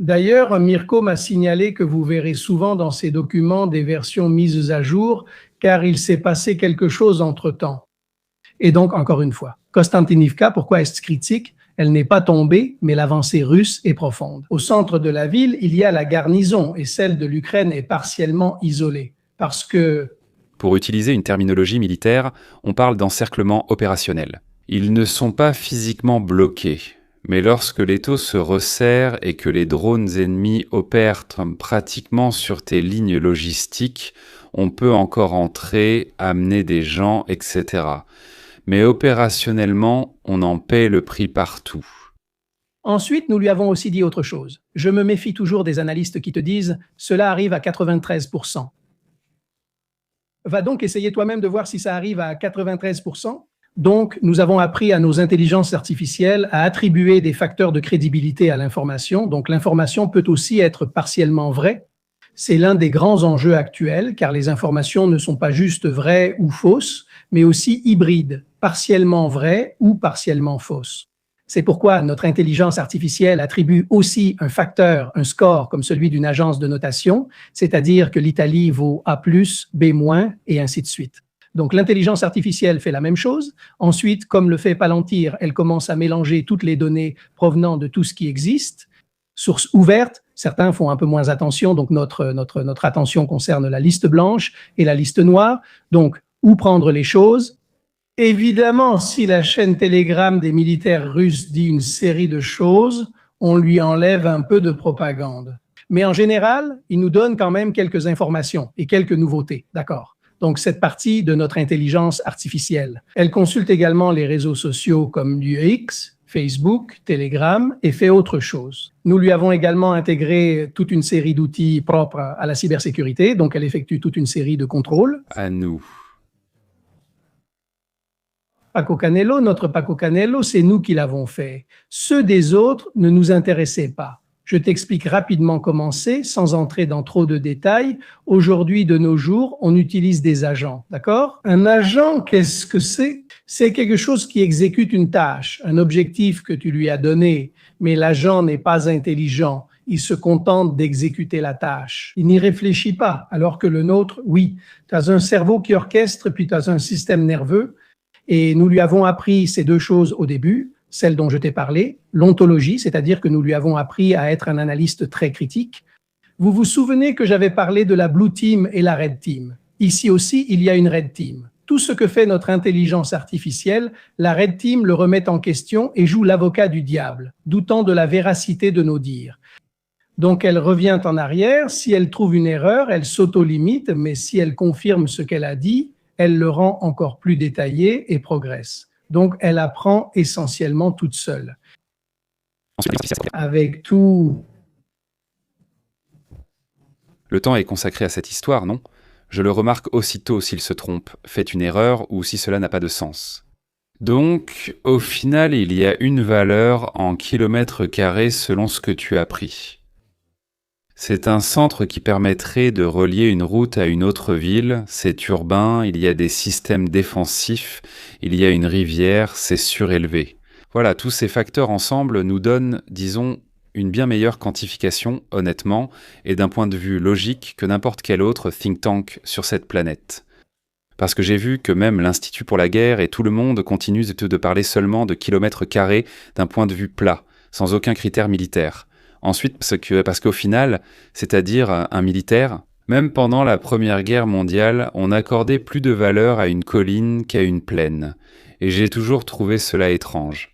D'ailleurs, Mirko m'a signalé que vous verrez souvent dans ces documents des versions mises à jour, car il s'est passé quelque chose entre-temps. Et donc, encore une fois, Konstantinivka, pourquoi est-ce critique? Elle n'est pas tombée, mais l'avancée russe est profonde. Au centre de la ville, il y a la garnison et celle de l'Ukraine est partiellement isolée. Parce que Pour utiliser une terminologie militaire, on parle d'encerclement opérationnel. Ils ne sont pas physiquement bloqués, mais lorsque l'étau se resserre et que les drones ennemis opèrent pratiquement sur tes lignes logistiques, on peut encore entrer, amener des gens, etc. Mais opérationnellement, on en paie le prix partout. ensuite, nous lui avons aussi dit autre chose. Je me méfie toujours des analystes qui te disent « cela arrive à 93%. » Va donc essayer toi-même de voir si ça arrive à 93%. Donc, nous avons appris à nos intelligences artificielles à attribuer des facteurs de crédibilité à l'information. Donc, l'information peut aussi être partiellement vraie. C'est l'un des grands enjeux actuels, car les informations ne sont pas juste vraies ou fausses, mais aussi hybrides, partiellement vraies ou partiellement fausses. C'est pourquoi notre intelligence artificielle attribue aussi un facteur, un score, comme celui d'une agence de notation, c'est-à-dire que l'Italie vaut A+, B-, et ainsi de suite. Donc l'intelligence artificielle fait la même chose. Ensuite, comme le fait Palantir, elle commence à mélanger toutes les données provenant de tout ce qui existe. Source ouverte, certains font un peu moins attention, donc notre attention concerne la liste blanche et la liste noire. Donc, où prendre les choses? Évidemment, si la chaîne Telegram des militaires russes dit une série de choses, on lui enlève un peu de propagande. Mais en général, il nous donne quand même quelques informations et quelques nouveautés, d'accord? Donc, cette partie de notre intelligence artificielle. Elle consulte également les réseaux sociaux comme l'UX, Facebook, Telegram et fait autre chose. Nous lui avons également intégré toute une série d'outils propres à la cybersécurité, donc elle effectue toute une série de contrôles. À nous. Paco Canello, notre Paco Canello, c'est nous qui l'avons fait. Ceux des autres ne nous intéressaient pas. Je t'explique rapidement comment c'est, sans entrer dans trop de détails. Aujourd'hui, de nos jours, on utilise des agents, d'accord? Un agent, qu'est-ce que c'est? C'est quelque chose qui exécute une tâche, un objectif que tu lui as donné, mais l'agent n'est pas intelligent. Il se contente d'exécuter la tâche. Il n'y réfléchit pas, alors que le nôtre, oui. Tu as un cerveau qui orchestre, puis tu as un système nerveux. Et nous lui avons appris ces deux choses au début, celle dont je t'ai parlé, l'ontologie, c'est-à-dire que nous lui avons appris à être un analyste très critique. Vous vous souvenez que j'avais parlé de la Blue Team et la Red Team. Ici aussi, il y a une Red Team. Tout ce que fait notre intelligence artificielle, la Red Team le remet en question et joue l'avocat du diable, doutant de la véracité de nos dires. Donc elle revient en arrière, si elle trouve une erreur, elle s'auto-limite, mais si elle confirme ce qu'elle a dit, elle le rend encore plus détaillé et progresse. Donc, elle apprend essentiellement toute seule. Avec tout... Le temps est consacré à cette histoire, non? Je le remarque aussitôt s'il se trompe, fait une erreur ou si cela n'a pas de sens. Donc, au final, il y a une valeur en kilomètres carrés selon ce que tu as pris. C'est un centre qui permettrait de relier une route à une autre ville, c'est urbain, il y a des systèmes défensifs, il y a une rivière, c'est surélevé. Voilà, tous ces facteurs ensemble nous donnent, disons, une bien meilleure quantification, honnêtement, et d'un point de vue logique que n'importe quel autre think tank sur cette planète. Parce que j'ai vu que même l'Institut pour la guerre et tout le monde continuent de parler seulement de kilomètres carrés d'un point de vue plat, sans aucun critère militaire. Ensuite, parce qu'au final, c'est-à-dire un militaire, même pendant la Première Guerre mondiale, on accordait plus de valeur à une colline qu'à une plaine. Et j'ai toujours trouvé cela étrange.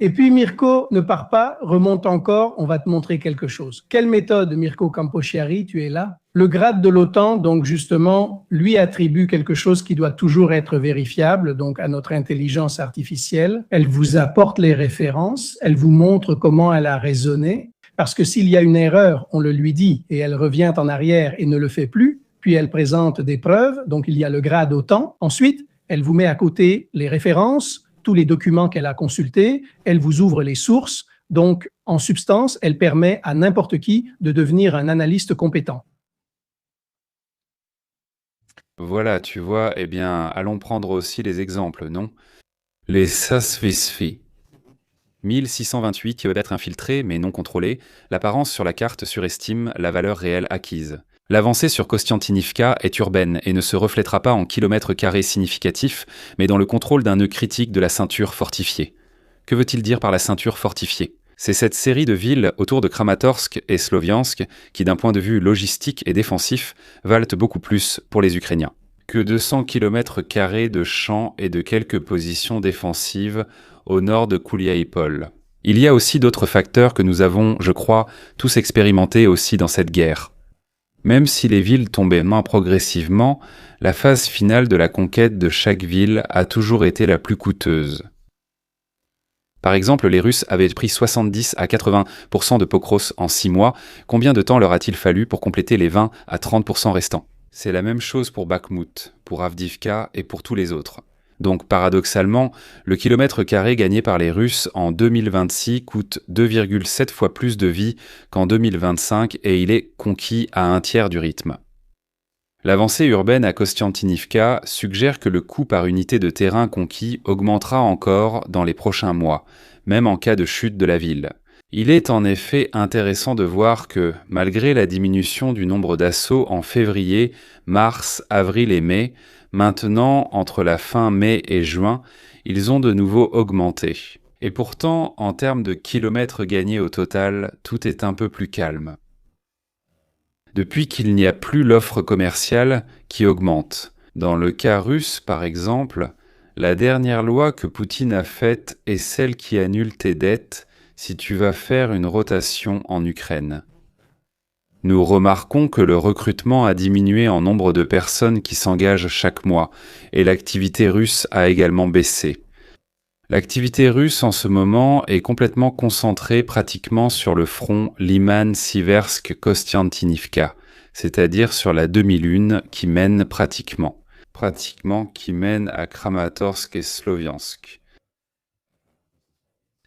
Et puis Mirko ne part pas, remonte encore, on va te montrer quelque chose. Quelle méthode, Mirko Camposchiari, tu es là? Le grade de l'OTAN, donc justement, lui attribue quelque chose qui doit toujours être vérifiable, donc à notre intelligence artificielle. Elle vous apporte les références, elle vous montre comment elle a raisonné, parce que s'il y a une erreur, on le lui dit, et elle revient en arrière et ne le fait plus, puis elle présente des preuves, donc il y a le grade OTAN. Ensuite, elle vous met à côté les références, tous les documents qu'elle a consultés, elle vous ouvre les sources, donc en substance, elle permet à n'importe qui de devenir un analyste compétent. Voilà, tu vois, eh bien, allons prendre aussi les exemples, non? Les SASVISFI. 1628 kilomètres infiltrés mais non contrôlés, l'apparence sur la carte surestime la valeur réelle acquise. L'avancée sur Kostiantynivka est urbaine et ne se reflètera pas en kilomètres carrés significatifs, mais dans le contrôle d'un nœud critique de la ceinture fortifiée. Que veut-il dire par la ceinture fortifiée ? C'est cette série de villes autour de Kramatorsk et Sloviansk qui, d'un point de vue logistique et défensif, valent beaucoup plus pour les Ukrainiens que 200 km² de champs et de quelques positions défensives au nord de Kouliaïpol. Il y a aussi d'autres facteurs que nous avons, je crois, tous expérimentés aussi dans cette guerre. Même si les villes tombaient main progressivement, la phase finale de la conquête de chaque ville a toujours été la plus coûteuse. Par exemple, les Russes avaient pris 70 à 80% de Pokros en 6 mois. Combien de temps leur a-t-il fallu pour compléter les 20 à 30% restants ? C'est la même chose pour Bakhmout, pour Avdivka et pour tous les autres. Donc paradoxalement, le kilomètre carré gagné par les Russes en 2026 coûte 2,7 fois plus de vie qu'en 2025 et il est conquis à un tiers du rythme. L'avancée urbaine à Kostiantynivka suggère que le coût par unité de terrain conquis augmentera encore dans les prochains mois, même en cas de chute de la ville. Il est en effet intéressant de voir que, malgré la diminution du nombre d'assauts en février, mars, avril et mai, maintenant, entre la fin mai et juin, ils ont de nouveau augmenté. Et pourtant, en termes de kilomètres gagnés au total, tout est un peu plus calme. Depuis qu'il n'y a plus l'offre commerciale qui augmente. Dans le cas russe, par exemple, la dernière loi que Poutine a faite est celle qui annule tes dettes si tu vas faire une rotation en Ukraine. Nous remarquons que le recrutement a diminué en nombre de personnes qui s'engagent chaque mois, et l'activité russe a également baissé. L'activité russe en ce moment est complètement concentrée pratiquement sur le front Liman-Siversk-Kostiantynivka, c'est-à-dire sur la demi-lune qui mène qui mène à Kramatorsk et Sloviansk.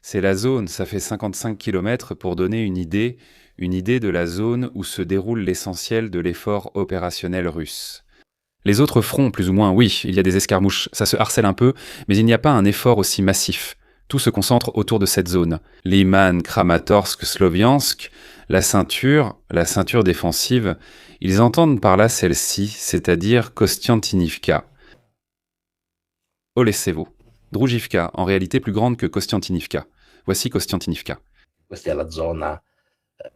C'est la zone, ça fait 55 km pour donner une idée de la zone où se déroule l'essentiel de l'effort opérationnel russe. Les autres fronts, plus ou moins, oui, il y a des escarmouches, ça se harcèle un peu, mais il n'y a pas un effort aussi massif. Tout se concentre autour de cette zone. Liman, Kramatorsk, Sloviansk, la ceinture défensive, ils entendent par là celle-ci, c'est-à-dire Kostiantynivka. Olesevo. Droujivka, en réalité plus grande que Kostiantynivka. Voici Kostiantynivka.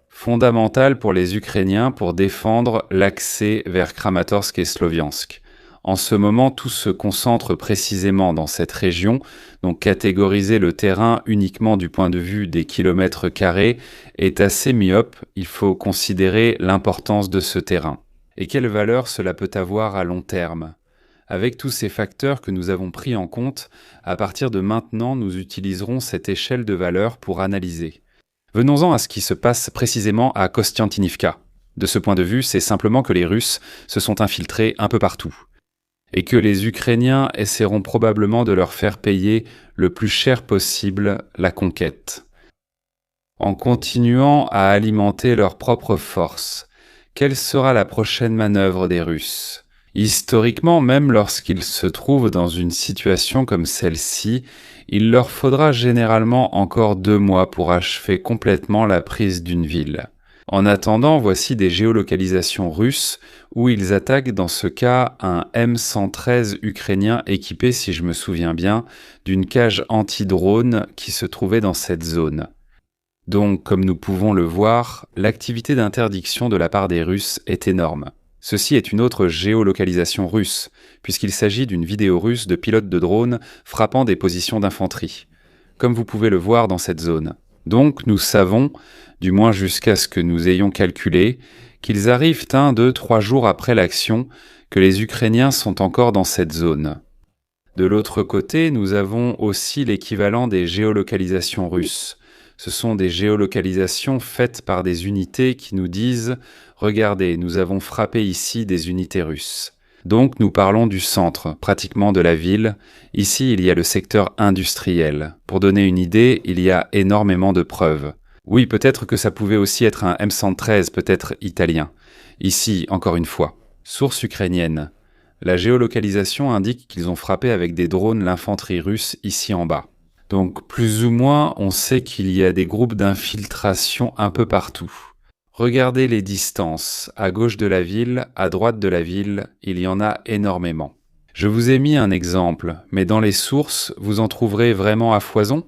Fondamentale pour les Ukrainiens pour défendre l'accès vers Kramatorsk et Sloviansk. En ce moment, tout se concentre précisément dans cette région, donc catégoriser le terrain uniquement du point de vue des kilomètres carrés est assez myope, il faut considérer l'importance de ce terrain. Et quelle valeur cela peut avoir à long terme ? Avec tous ces facteurs que nous avons pris en compte, à partir de maintenant, nous utiliserons cette échelle de valeur pour analyser. Venons-en à ce qui se passe précisément à Kostiantynivka. De ce point de vue, c'est simplement que les Russes se sont infiltrés un peu partout. Et que les Ukrainiens essaieront probablement de leur faire payer le plus cher possible la conquête. En continuant à alimenter leurs propres forces, quelle sera la prochaine manœuvre des Russes ? Historiquement, même lorsqu'ils se trouvent dans une situation comme celle-ci, il leur faudra généralement encore 2 mois pour achever complètement la prise d'une ville. En attendant, voici des géolocalisations russes où ils attaquent dans ce cas un M113 ukrainien équipé, si je me souviens bien, d'une cage anti-drone qui se trouvait dans cette zone. Donc, comme nous pouvons le voir, l'activité d'interdiction de la part des Russes est énorme. Ceci est une autre géolocalisation russe, puisqu'il s'agit d'une vidéo russe de pilotes de drones frappant des positions d'infanterie, comme vous pouvez le voir dans cette zone. Donc nous savons, du moins jusqu'à ce que nous ayons calculé, qu'ils arrivent 1, 2, 3 jours après l'action, que les Ukrainiens sont encore dans cette zone. De l'autre côté, nous avons aussi l'équivalent des géolocalisations russes. Ce sont des géolocalisations faites par des unités qui nous disent « Regardez, nous avons frappé ici des unités russes ». Donc nous parlons du centre, pratiquement de la ville. Ici, il y a le secteur industriel. Pour donner une idée, il y a énormément de preuves. Oui, peut-être que ça pouvait aussi être un M113, peut-être italien. Ici, encore une fois, source ukrainienne. La géolocalisation indique qu'ils ont frappé avec des drones l'infanterie russe ici en bas. Donc plus ou moins, on sait qu'il y a des groupes d'infiltration un peu partout. Regardez les distances. À gauche de la ville, à droite de la ville, il y en a énormément. Je vous ai mis un exemple, mais dans les sources, vous en trouverez vraiment à foison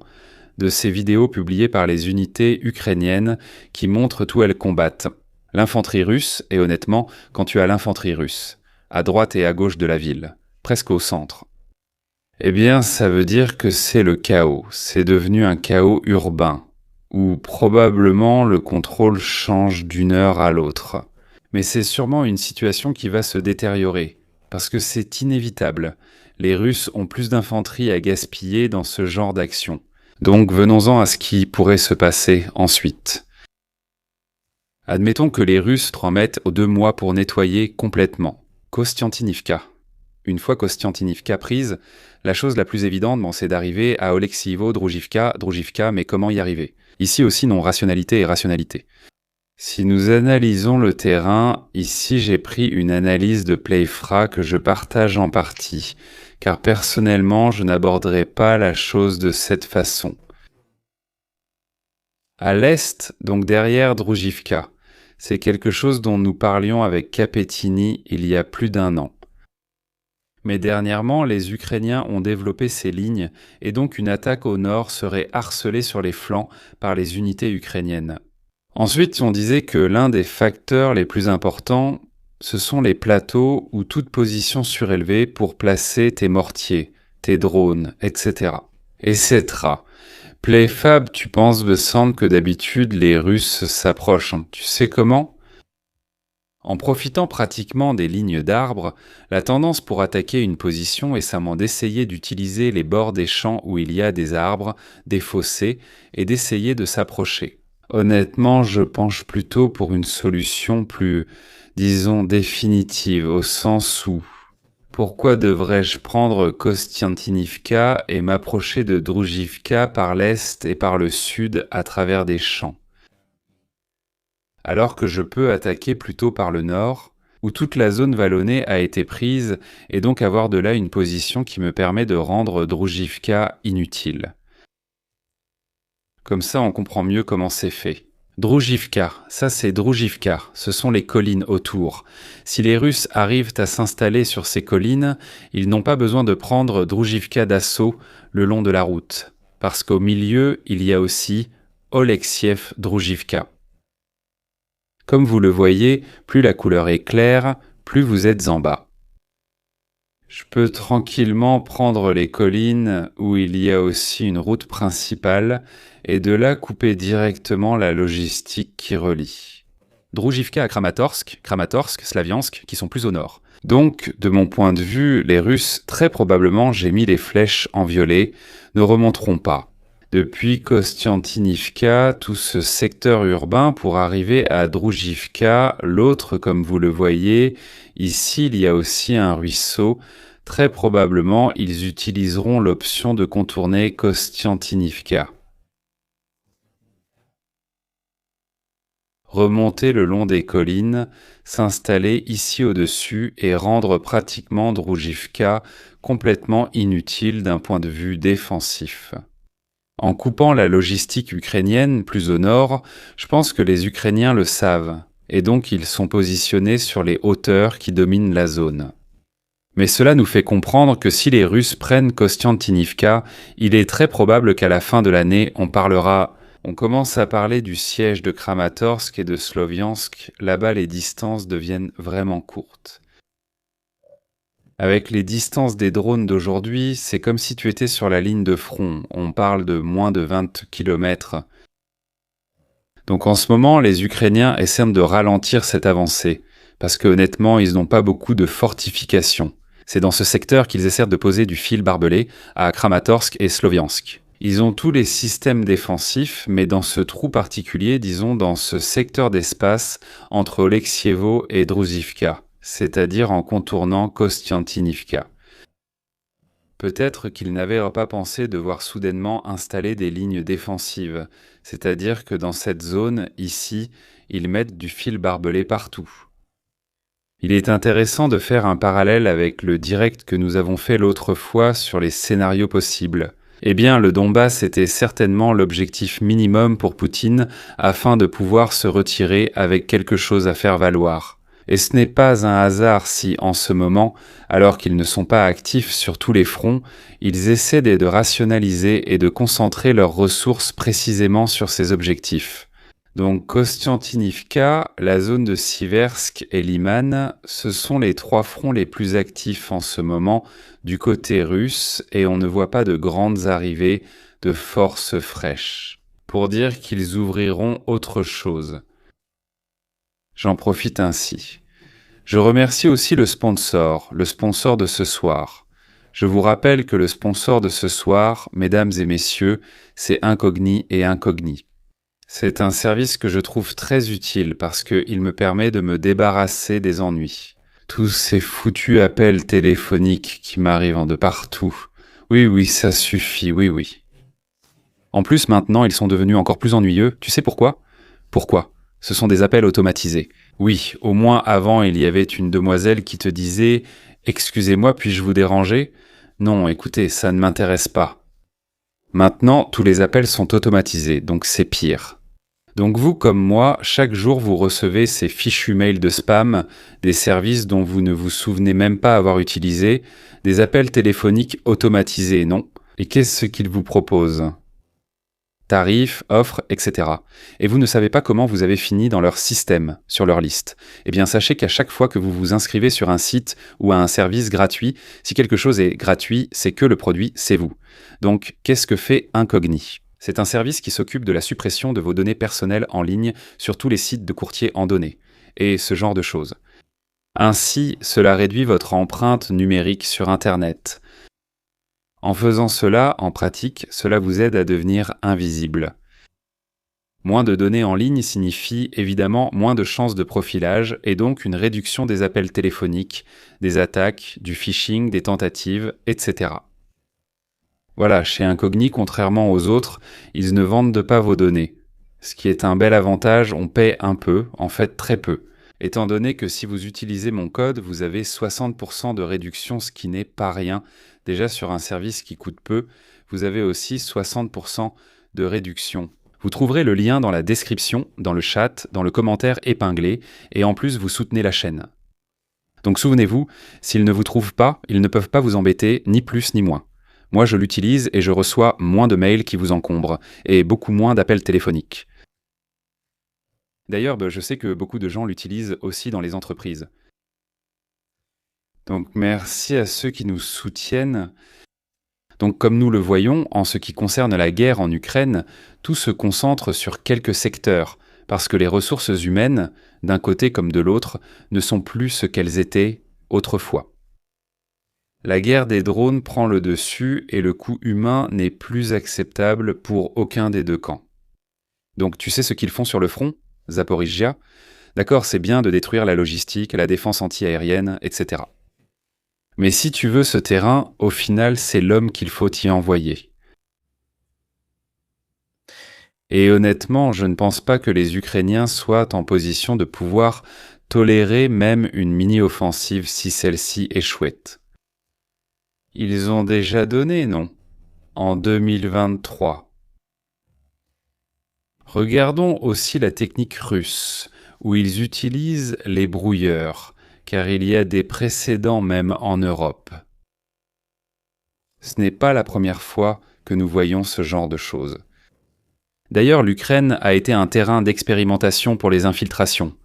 de ces vidéos publiées par les unités ukrainiennes qui montrent où elles combattent. L'infanterie russe, et honnêtement, quand tu as l'infanterie russe, à droite et à gauche de la ville, presque au centre, eh bien, ça veut dire que c'est le chaos. C'est devenu un chaos urbain, où probablement le contrôle change d'une heure à l'autre. Mais c'est sûrement une situation qui va se détériorer, parce que c'est inévitable. Les Russes ont plus d'infanterie à gaspiller dans ce genre d'action. Donc venons-en à ce qui pourrait se passer ensuite. Admettons que les Russes mettent 2 mois pour nettoyer complètement Kostiantynivka. Une fois Kostiantynivka prise, la chose la plus évidente, c'est d'arriver à Oleksivo, Droujivka, mais comment y arriver? Ici aussi, non, rationalité et rationalité. Si nous analysons le terrain, ici j'ai pris une analyse de Playfra que je partage en partie, car personnellement, je n'aborderai pas la chose de cette façon. À l'est, donc derrière Droujivka, c'est quelque chose dont nous parlions avec Capettini il y a plus d'1 an. Mais dernièrement, les Ukrainiens ont développé ces lignes et donc une attaque au nord serait harcelée sur les flancs par les unités ukrainiennes. Ensuite, on disait que l'un des facteurs les plus importants, ce sont les plateaux ou toute position surélevée pour placer tes mortiers, tes drones, etc. Playfab, tu penses, Besant, que d'habitude les Russes s'approchent. Tu sais comment ? En profitant pratiquement des lignes d'arbres, la tendance pour attaquer une position est simplement d'essayer d'utiliser les bords des champs où il y a des arbres, des fossés, et d'essayer de s'approcher. Honnêtement, je penche plutôt pour une solution plus, disons, définitive, au sens où pourquoi devrais-je prendre Kostiantynivka et m'approcher de Droujivka par l'est et par le sud à travers des champs ? Alors que je peux attaquer plutôt par le nord, où toute la zone vallonnée a été prise, et donc avoir de là une position qui me permet de rendre Droujivka inutile. Comme ça, on comprend mieux comment c'est fait. Droujivka, ça c'est Droujivka, ce sont les collines autour. Si les Russes arrivent à s'installer sur ces collines, ils n'ont pas besoin de prendre Droujivka d'assaut le long de la route, parce qu'au milieu, il y a aussi Oleksiev Droujivka. Comme vous le voyez, plus la couleur est claire, plus vous êtes en bas. Je peux tranquillement prendre les collines où il y a aussi une route principale et de là couper directement la logistique qui relie Droujivka à Kramatorsk, Slaviansk qui sont plus au nord. Donc, de mon point de vue, les Russes, très probablement, j'ai mis les flèches en violet, ne remonteront pas. Depuis Kostiantynivka, tout ce secteur urbain pour arriver à Droujivka, l'autre comme vous le voyez, ici il y a aussi un ruisseau. Très probablement, ils utiliseront l'option de contourner Kostiantynivka. Remonter le long des collines, s'installer ici au-dessus et rendre pratiquement Droujivka complètement inutile d'un point de vue défensif. En coupant la logistique ukrainienne plus au nord, je pense que les Ukrainiens le savent, et donc ils sont positionnés sur les hauteurs qui dominent la zone. Mais cela nous fait comprendre que si les Russes prennent Kostiantynivka, il est très probable qu'à la fin de l'année, on commence à parler du siège de Kramatorsk et de Sloviansk, là-bas les distances deviennent vraiment courtes. Avec les distances des drones d'aujourd'hui, c'est comme si tu étais sur la ligne de front. On parle de moins de 20 km. Donc en ce moment, les Ukrainiens essaient de ralentir cette avancée, parce que honnêtement, ils n'ont pas beaucoup de fortifications. C'est dans ce secteur qu'ils essaient de poser du fil barbelé à Kramatorsk et Sloviansk. Ils ont tous les systèmes défensifs, mais dans ce trou particulier, disons dans ce secteur d'espace entre Oleksievo et Drouzivka, c'est-à-dire en contournant Kostiantynivka. Peut-être qu'ils n'avaient pas pensé devoir soudainement installer des lignes défensives, c'est-à-dire que dans cette zone, ici, ils mettent du fil barbelé partout. Il est intéressant de faire un parallèle avec le direct que nous avons fait l'autre fois sur les scénarios possibles. Eh bien, le Donbass était certainement l'objectif minimum pour Poutine afin de pouvoir se retirer avec quelque chose à faire valoir. Et ce n'est pas un hasard si, en ce moment, alors qu'ils ne sont pas actifs sur tous les fronts, ils essaient de rationaliser et de concentrer leurs ressources précisément sur ces objectifs. Donc Kostiantynivka, la zone de Siversk et Liman, ce sont les 3 fronts les plus actifs en ce moment du côté russe et on ne voit pas de grandes arrivées de forces fraîches. Pour dire qu'ils ouvriront autre chose. J'en profite ainsi. Je remercie aussi le sponsor de ce soir. Je vous rappelle que le sponsor de ce soir, mesdames et messieurs, c'est Incogni et Incogni. C'est un service que je trouve très utile parce qu'il me permet de me débarrasser des ennuis. Tous ces foutus appels téléphoniques qui m'arrivent de partout. Oui, ça suffit, oui. En plus, maintenant, ils sont devenus encore plus ennuyeux. Tu sais pourquoi ? Pourquoi ? Ce sont des appels automatisés. Oui, au moins avant, il y avait une demoiselle qui te disait « Excusez-moi, puis-je vous déranger ?» Non, écoutez, ça ne m'intéresse pas. Maintenant, tous les appels sont automatisés, donc c'est pire. Donc vous, comme moi, chaque jour vous recevez ces fichus mails de spam, des services dont vous ne vous souvenez même pas avoir utilisé, des appels téléphoniques automatisés, non ? Et qu'est-ce qu'ils vous proposent ? Tarifs, offres, etc. Et vous ne savez pas comment vous avez fini dans leur système, sur leur liste. Eh bien sachez qu'à chaque fois que vous vous inscrivez sur un site ou à un service gratuit, si quelque chose est gratuit, c'est que le produit, c'est vous. Donc qu'est-ce que fait Incogni ? C'est un service qui s'occupe de la suppression de vos données personnelles en ligne sur tous les sites de courtiers en données, et ce genre de choses. Ainsi, cela réduit votre empreinte numérique sur Internet. En faisant cela, en pratique, cela vous aide à devenir invisible. Moins de données en ligne signifie évidemment moins de chances de profilage et donc une réduction des appels téléphoniques, des attaques, du phishing, des tentatives, etc. Voilà, chez Incogni, contrairement aux autres, ils ne vendent pas vos données. Ce qui est un bel avantage, on paie un peu, en fait très peu. Étant donné que si vous utilisez mon code, vous avez 60% de réduction, ce qui n'est pas rien. Déjà sur un service qui coûte peu, vous avez aussi 60% de réduction. Vous trouverez le lien dans la description, dans le chat, dans le commentaire épinglé, et en plus vous soutenez la chaîne. Donc souvenez-vous, s'ils ne vous trouvent pas, ils ne peuvent pas vous embêter, ni plus ni moins. Moi, je l'utilise et je reçois moins de mails qui vous encombrent et beaucoup moins d'appels téléphoniques. D'ailleurs, je sais que beaucoup de gens l'utilisent aussi dans les entreprises. Donc merci à ceux qui nous soutiennent. Donc comme nous le voyons, en ce qui concerne la guerre en Ukraine, tout se concentre sur quelques secteurs, parce que les ressources humaines, d'un côté comme de l'autre, ne sont plus ce qu'elles étaient autrefois. La guerre des drones prend le dessus et le coût humain n'est plus acceptable pour aucun des deux camps. Donc tu sais ce qu'ils font sur le front, Zaporizhia ? D'accord, c'est bien de détruire la logistique, la défense anti-aérienne, etc. Mais si tu veux ce terrain, au final, c'est l'homme qu'il faut y envoyer. Et honnêtement, je ne pense pas que les Ukrainiens soient en position de pouvoir tolérer même une mini-offensive si celle-ci échouait. Ils ont déjà donné, non ? En 2023. Regardons aussi la technique russe, où ils utilisent les brouilleurs, car il y a des précédents même en Europe. Ce n'est pas la première fois que nous voyons ce genre de choses. D'ailleurs, l'Ukraine a été un terrain d'expérimentation pour les infiltrations.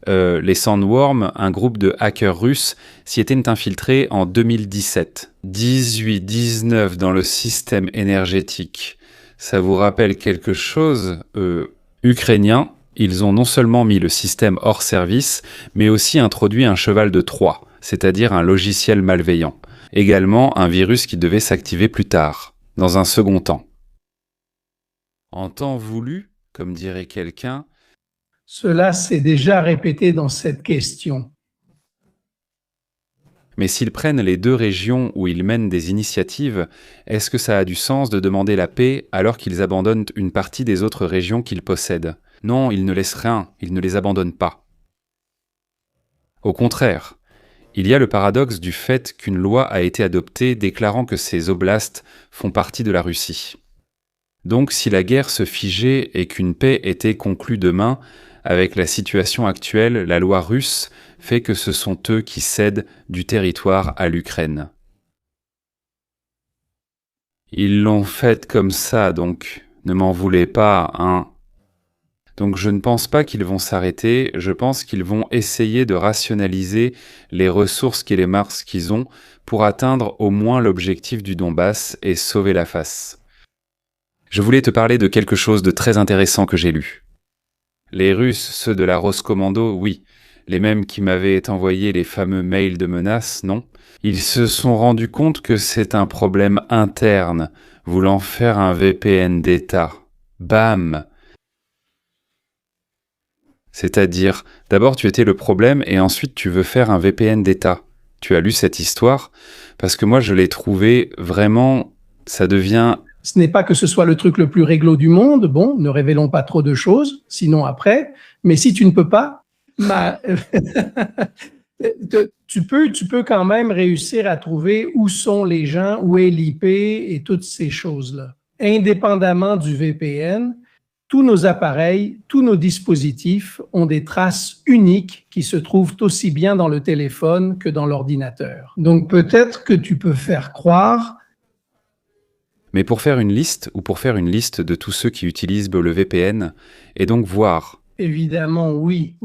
Les Sandworm, un groupe de hackers russes, s'y étaient infiltrés en 2017. 18-19 dans le système énergétique. Ça vous rappelle quelque chose ? Ukrainiens, ils ont non seulement mis le système hors service, mais aussi introduit un cheval de Troie, c'est-à-dire un logiciel malveillant. Également un virus qui devait s'activer plus tard, dans un second temps. En temps voulu, comme dirait quelqu'un, cela s'est déjà répété dans cette question. Mais s'ils prennent les 2 régions où ils mènent des initiatives, est-ce que ça a du sens de demander la paix alors qu'ils abandonnent une partie des autres régions qu'ils possèdent ? Non, ils ne laissent rien, ils ne les abandonnent pas. Au contraire, Il y a le paradoxe du fait qu'une loi a été adoptée déclarant que ces oblasts font partie de la Russie. Donc si la guerre se figeait et qu'une paix était conclue demain, avec la situation actuelle, la loi russe fait que ce sont eux qui cèdent du territoire à l'Ukraine. Ils l'ont fait comme ça, donc ne m'en voulez pas, hein. Donc je ne pense pas qu'ils vont s'arrêter, je pense qu'ils vont essayer de rationaliser les ressources et les marques qu'ils ont pour atteindre au moins l'objectif du Donbass et sauver la face. Je voulais te parler de quelque chose de très intéressant que j'ai lu. Les Russes, ceux de la Roscommando, oui. Les mêmes qui m'avaient envoyé les fameux mails de menaces, non. Ils se sont rendus compte que c'est un problème interne, voulant faire un VPN d'État. Bam! C'est-à-dire, d'abord tu étais le problème et ensuite tu veux faire un VPN d'État. Tu as lu cette histoire? Parce que moi je l'ai trouvé vraiment, ça devient... Ce n'est pas que ce soit le truc le plus réglo du monde, bon, ne révélons pas trop de choses, sinon après, mais si tu ne peux pas, tu peux quand même réussir à trouver où sont les gens, où est l'IP et toutes ces choses-là. Indépendamment du VPN, tous nos appareils, tous nos dispositifs ont des traces uniques qui se trouvent aussi bien dans le téléphone que dans l'ordinateur. Donc peut-être que tu peux faire croire... Mais pour faire une liste, ou pour faire une liste de tous ceux qui utilisent le VPN, et donc voir... Évidemment, oui.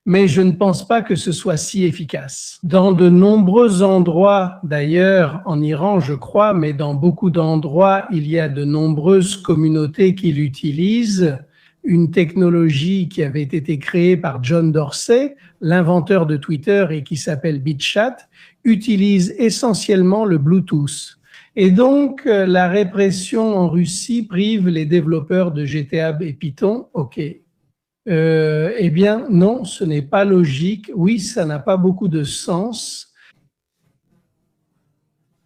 Mais je ne pense pas que ce soit si efficace. Dans de nombreux endroits, d'ailleurs en Iran je crois, mais dans beaucoup d'endroits, il y a de nombreuses communautés qui l'utilisent. Une technologie qui avait été créée par John Dorsey, l'inventeur de Twitter et qui s'appelle BitChat, utilise essentiellement le Bluetooth. Et donc, la répression en Russie prive les développeurs de GTA et Python. OK. Eh bien, non, ce n'est pas logique. Oui, ça n'a pas beaucoup de sens.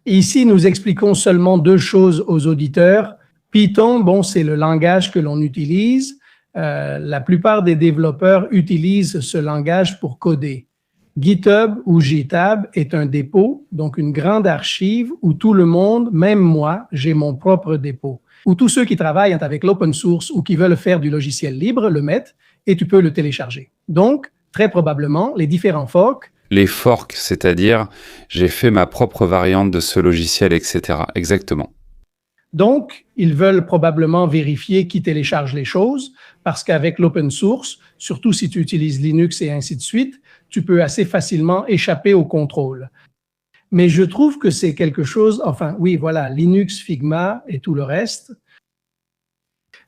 Ici, nous expliquons seulement deux choses aux auditeurs. Python, bon, c'est le langage que l'on utilise. La plupart des développeurs utilisent ce langage pour coder. GitHub ou GitHub est un dépôt, donc une grande archive où tout le monde, même moi, j'ai mon propre dépôt, où tous ceux qui travaillent avec l'open source ou qui veulent faire du logiciel libre le mettent et tu peux le télécharger. Donc, très probablement, les différents forks... Les forks, c'est-à-dire, j'ai fait ma propre variante de ce logiciel, etc. Exactement. Donc, ils veulent probablement vérifier qui télécharge les choses, parce qu'avec l'open source, surtout si tu utilises Linux et ainsi de suite, tu peux assez facilement échapper au contrôle. Mais je trouve que c'est quelque chose, enfin oui, voilà, Linux, Figma et tout le reste.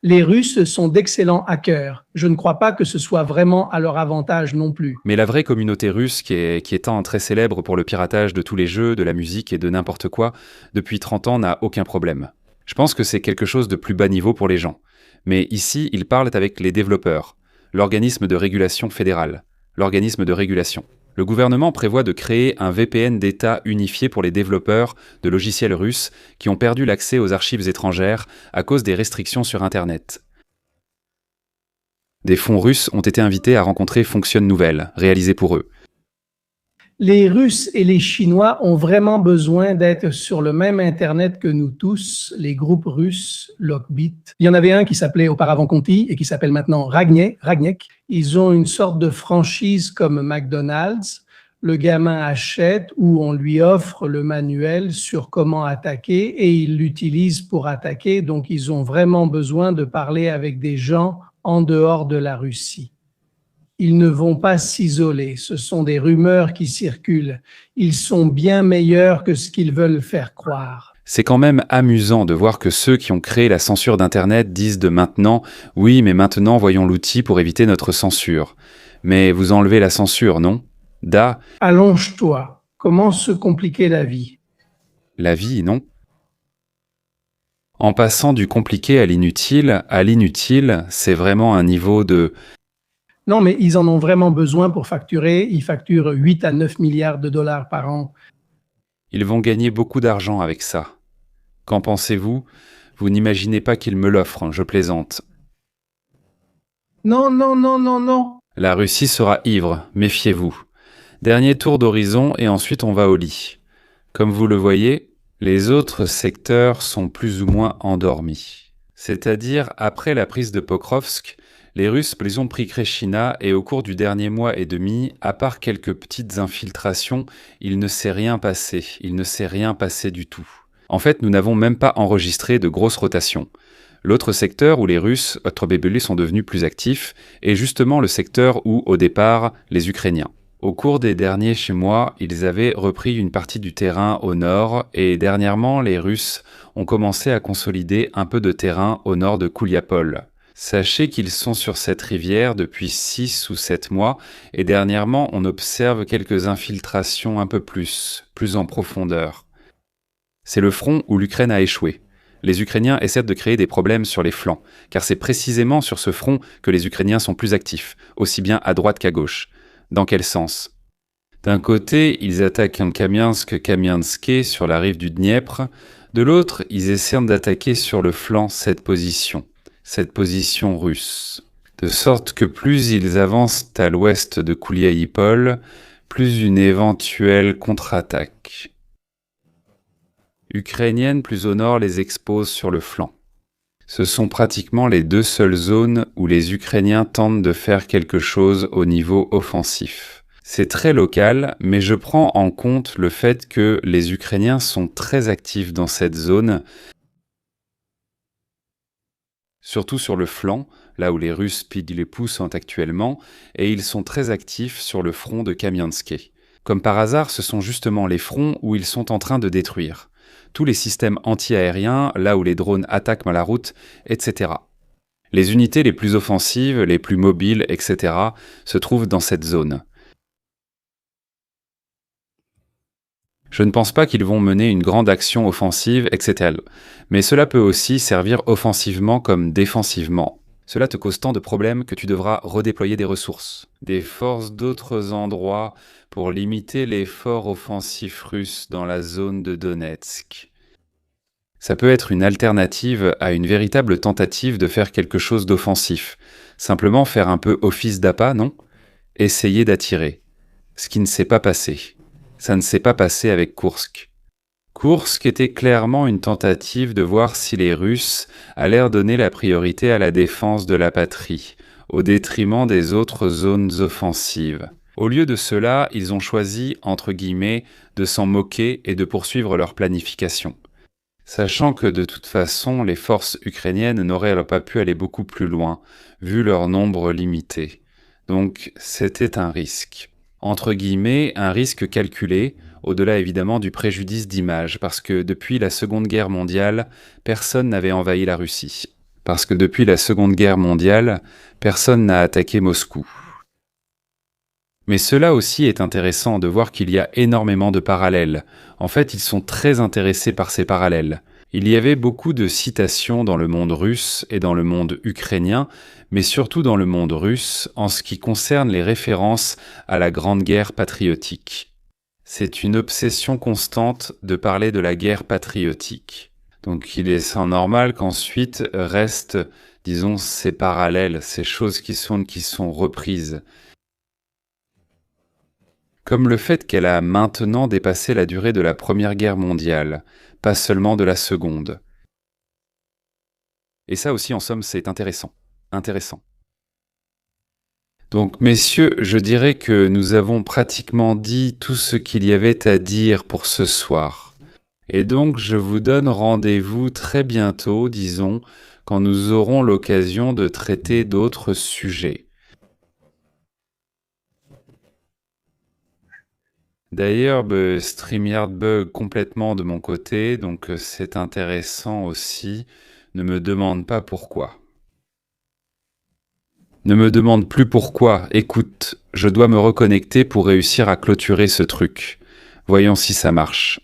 Les Russes sont d'excellents hackers. Je ne crois pas que ce soit vraiment à leur avantage non plus. Mais la vraie communauté russe, qui étant très célèbre pour le piratage de tous les jeux, de la musique et de n'importe quoi, depuis 30 ans n'a aucun problème. Je pense que c'est quelque chose de plus bas niveau pour les gens. Mais ici, ils parlent avec les développeurs, l'organisme de régulation fédérale, l'organisme de régulation. Le gouvernement prévoit de créer un VPN d'État unifié pour les développeurs de logiciels russes qui ont perdu l'accès aux archives étrangères à cause des restrictions sur Internet. Des fonds russes ont été invités à rencontrer Function Nouvelle, réalisé pour eux. Les Russes et les Chinois ont vraiment besoin d'être sur le même Internet que nous tous, les groupes russes, Lockbit. Il y en avait un qui s'appelait auparavant Conti et qui s'appelle maintenant Ragnek. Ils ont une sorte de franchise comme McDonald's. Le gamin achète ou on lui offre le manuel sur comment attaquer et il l'utilise pour attaquer. Donc, ils ont vraiment besoin de parler avec des gens en dehors de la Russie. Ils ne vont pas s'isoler, ce sont des rumeurs qui circulent. Ils sont bien meilleurs que ce qu'ils veulent faire croire. C'est quand même amusant de voir que ceux qui ont créé la censure d'Internet disent de maintenant « Oui, mais maintenant voyons l'outil pour éviter notre censure. » Mais vous enlevez la censure, non? Allonge-toi. Comment se compliquer la vie? La vie, non? En passant du compliqué à l'inutile, c'est vraiment un niveau de... Non, mais ils en ont vraiment besoin pour facturer. Ils facturent 8 à 9 milliards de dollars par an. Ils vont gagner beaucoup d'argent avec ça. Qu'en pensez-vous? Vous n'imaginez pas qu'ils me l'offrent, je plaisante. Non. La Russie sera ivre, méfiez-vous. Dernier tour d'horizon et ensuite on va au lit. Comme vous le voyez, les autres secteurs sont plus ou moins endormis. C'est-à-dire, après la prise de Pokrovsk, les Russes les ont pris Kreshina et au cours du dernier mois et demi, à part quelques petites infiltrations, il ne s'est rien passé. Il ne s'est rien passé du tout. En fait, nous n'avons même pas enregistré de grosses rotations. L'autre secteur où les Russes, Otrobebeli, sont devenus plus actifs est justement le secteur où, au départ, les Ukrainiens. Au cours des derniers chez moi, ils avaient repris une partie du terrain au nord et dernièrement, les Russes ont commencé à consolider un peu de terrain au nord de Kouliapol. Sachez qu'ils sont sur cette rivière depuis 6 ou 7 mois et dernièrement, on observe quelques infiltrations un peu plus en profondeur. C'est le front où l'Ukraine a échoué. Les Ukrainiens essaient de créer des problèmes sur les flancs, car c'est précisément sur ce front que les Ukrainiens sont plus actifs, aussi bien à droite qu'à gauche. Dans quel sens ? D'un côté, ils attaquent un Kamianske sur la rive du Dniepr, de l'autre, ils essaient d'attaquer sur le flanc cette position russe. De sorte que plus ils avancent à l'ouest de Kouliaïpol, plus une éventuelle contre-attaque ukrainienne plus au nord les expose sur le flanc. Ce sont pratiquement les deux seules zones où les Ukrainiens tentent de faire quelque chose au niveau offensif. C'est très local, mais je prends en compte le fait que les Ukrainiens sont très actifs dans cette zone, surtout sur le flanc, là où les Russes pillent les pouces actuellement, et ils sont très actifs sur le front de Kamianske. Comme par hasard, ce sont justement les fronts où ils sont en train de détruire. Tous les systèmes anti-aériens, là où les drones attaquent la route, etc. Les unités les plus offensives, les plus mobiles, etc. se trouvent dans cette zone. Je ne pense pas qu'ils vont mener une grande action offensive, etc. Mais cela peut aussi servir offensivement comme défensivement. Cela te cause tant de problèmes que tu devras redéployer des ressources, des forces d'autres endroits pour limiter l'effort offensif russe dans la zone de Donetsk. Ça peut être une alternative à une véritable tentative de faire quelque chose d'offensif. Simplement faire un peu office d'appât, non ? Essayer d'attirer. Ce qui ne s'est pas passé. Ça ne s'est pas passé avec Koursk. Koursk était clairement une tentative de voir si les Russes allaient donner la priorité à la défense de la patrie, au détriment des autres zones offensives. Au lieu de cela, ils ont choisi, entre guillemets, de s'en moquer et de poursuivre leur planification. Sachant que de toute façon, les forces ukrainiennes n'auraient pas pu aller beaucoup plus loin, vu leur nombre limité. Donc, c'était un risque. Entre guillemets, un risque calculé, au-delà évidemment du préjudice d'image, parce que depuis la Seconde Guerre mondiale, personne n'avait envahi la Russie. Parce que depuis la Seconde Guerre mondiale, personne n'a attaqué Moscou. Mais cela aussi est intéressant de voir qu'il y a énormément de parallèles. En fait, ils sont très intéressés par ces parallèles. Il y avait beaucoup de citations dans le monde russe et dans le monde ukrainien, mais surtout dans le monde russe en ce qui concerne les références à la Grande Guerre patriotique. C'est une obsession constante de parler de la guerre patriotique. Donc il est sans normal qu'ensuite restent, disons, ces parallèles, ces choses qui sont reprises. Comme le fait qu'elle a maintenant dépassé la durée de la Première Guerre mondiale, pas seulement de la Seconde. Et ça aussi, en somme, c'est intéressant. Intéressant. Donc, messieurs, je dirais que nous avons pratiquement dit tout ce qu'il y avait à dire pour ce soir. Et donc, je vous donne rendez-vous très bientôt, disons, quand nous aurons l'occasion de traiter d'autres sujets. D'ailleurs, StreamYard bug complètement de mon côté, donc c'est intéressant aussi. Ne me demande pas pourquoi. Ne me demande plus pourquoi. Écoute, je dois me reconnecter pour réussir à clôturer ce truc. Voyons si ça marche.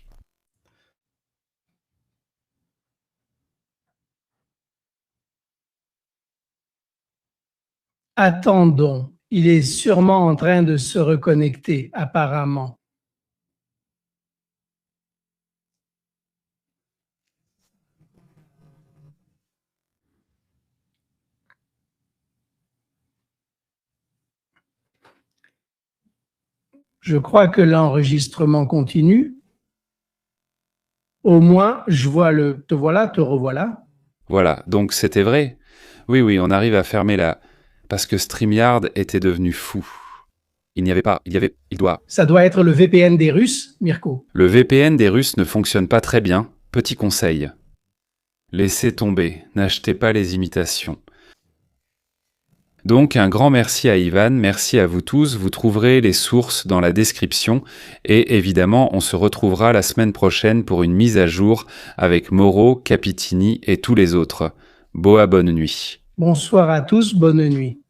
Attendons, il est sûrement en train de se reconnecter, apparemment. Je crois que l'enregistrement continue. Au moins, je vois te voilà, te revoilà. Voilà, donc c'était vrai. Oui, on arrive à fermer la... Parce que StreamYard était devenu fou. Il doit... Ça doit être le VPN des Russes, Mirko. Le VPN des Russes ne fonctionne pas très bien. Petit conseil. Laissez tomber, n'achetez pas les imitations. Donc un grand merci à Ivan, merci à vous tous, vous trouverez les sources dans la description et évidemment on se retrouvera la semaine prochaine pour une mise à jour avec Moreau, Capitini et tous les autres. Bonne nuit. Bonsoir à tous, bonne nuit.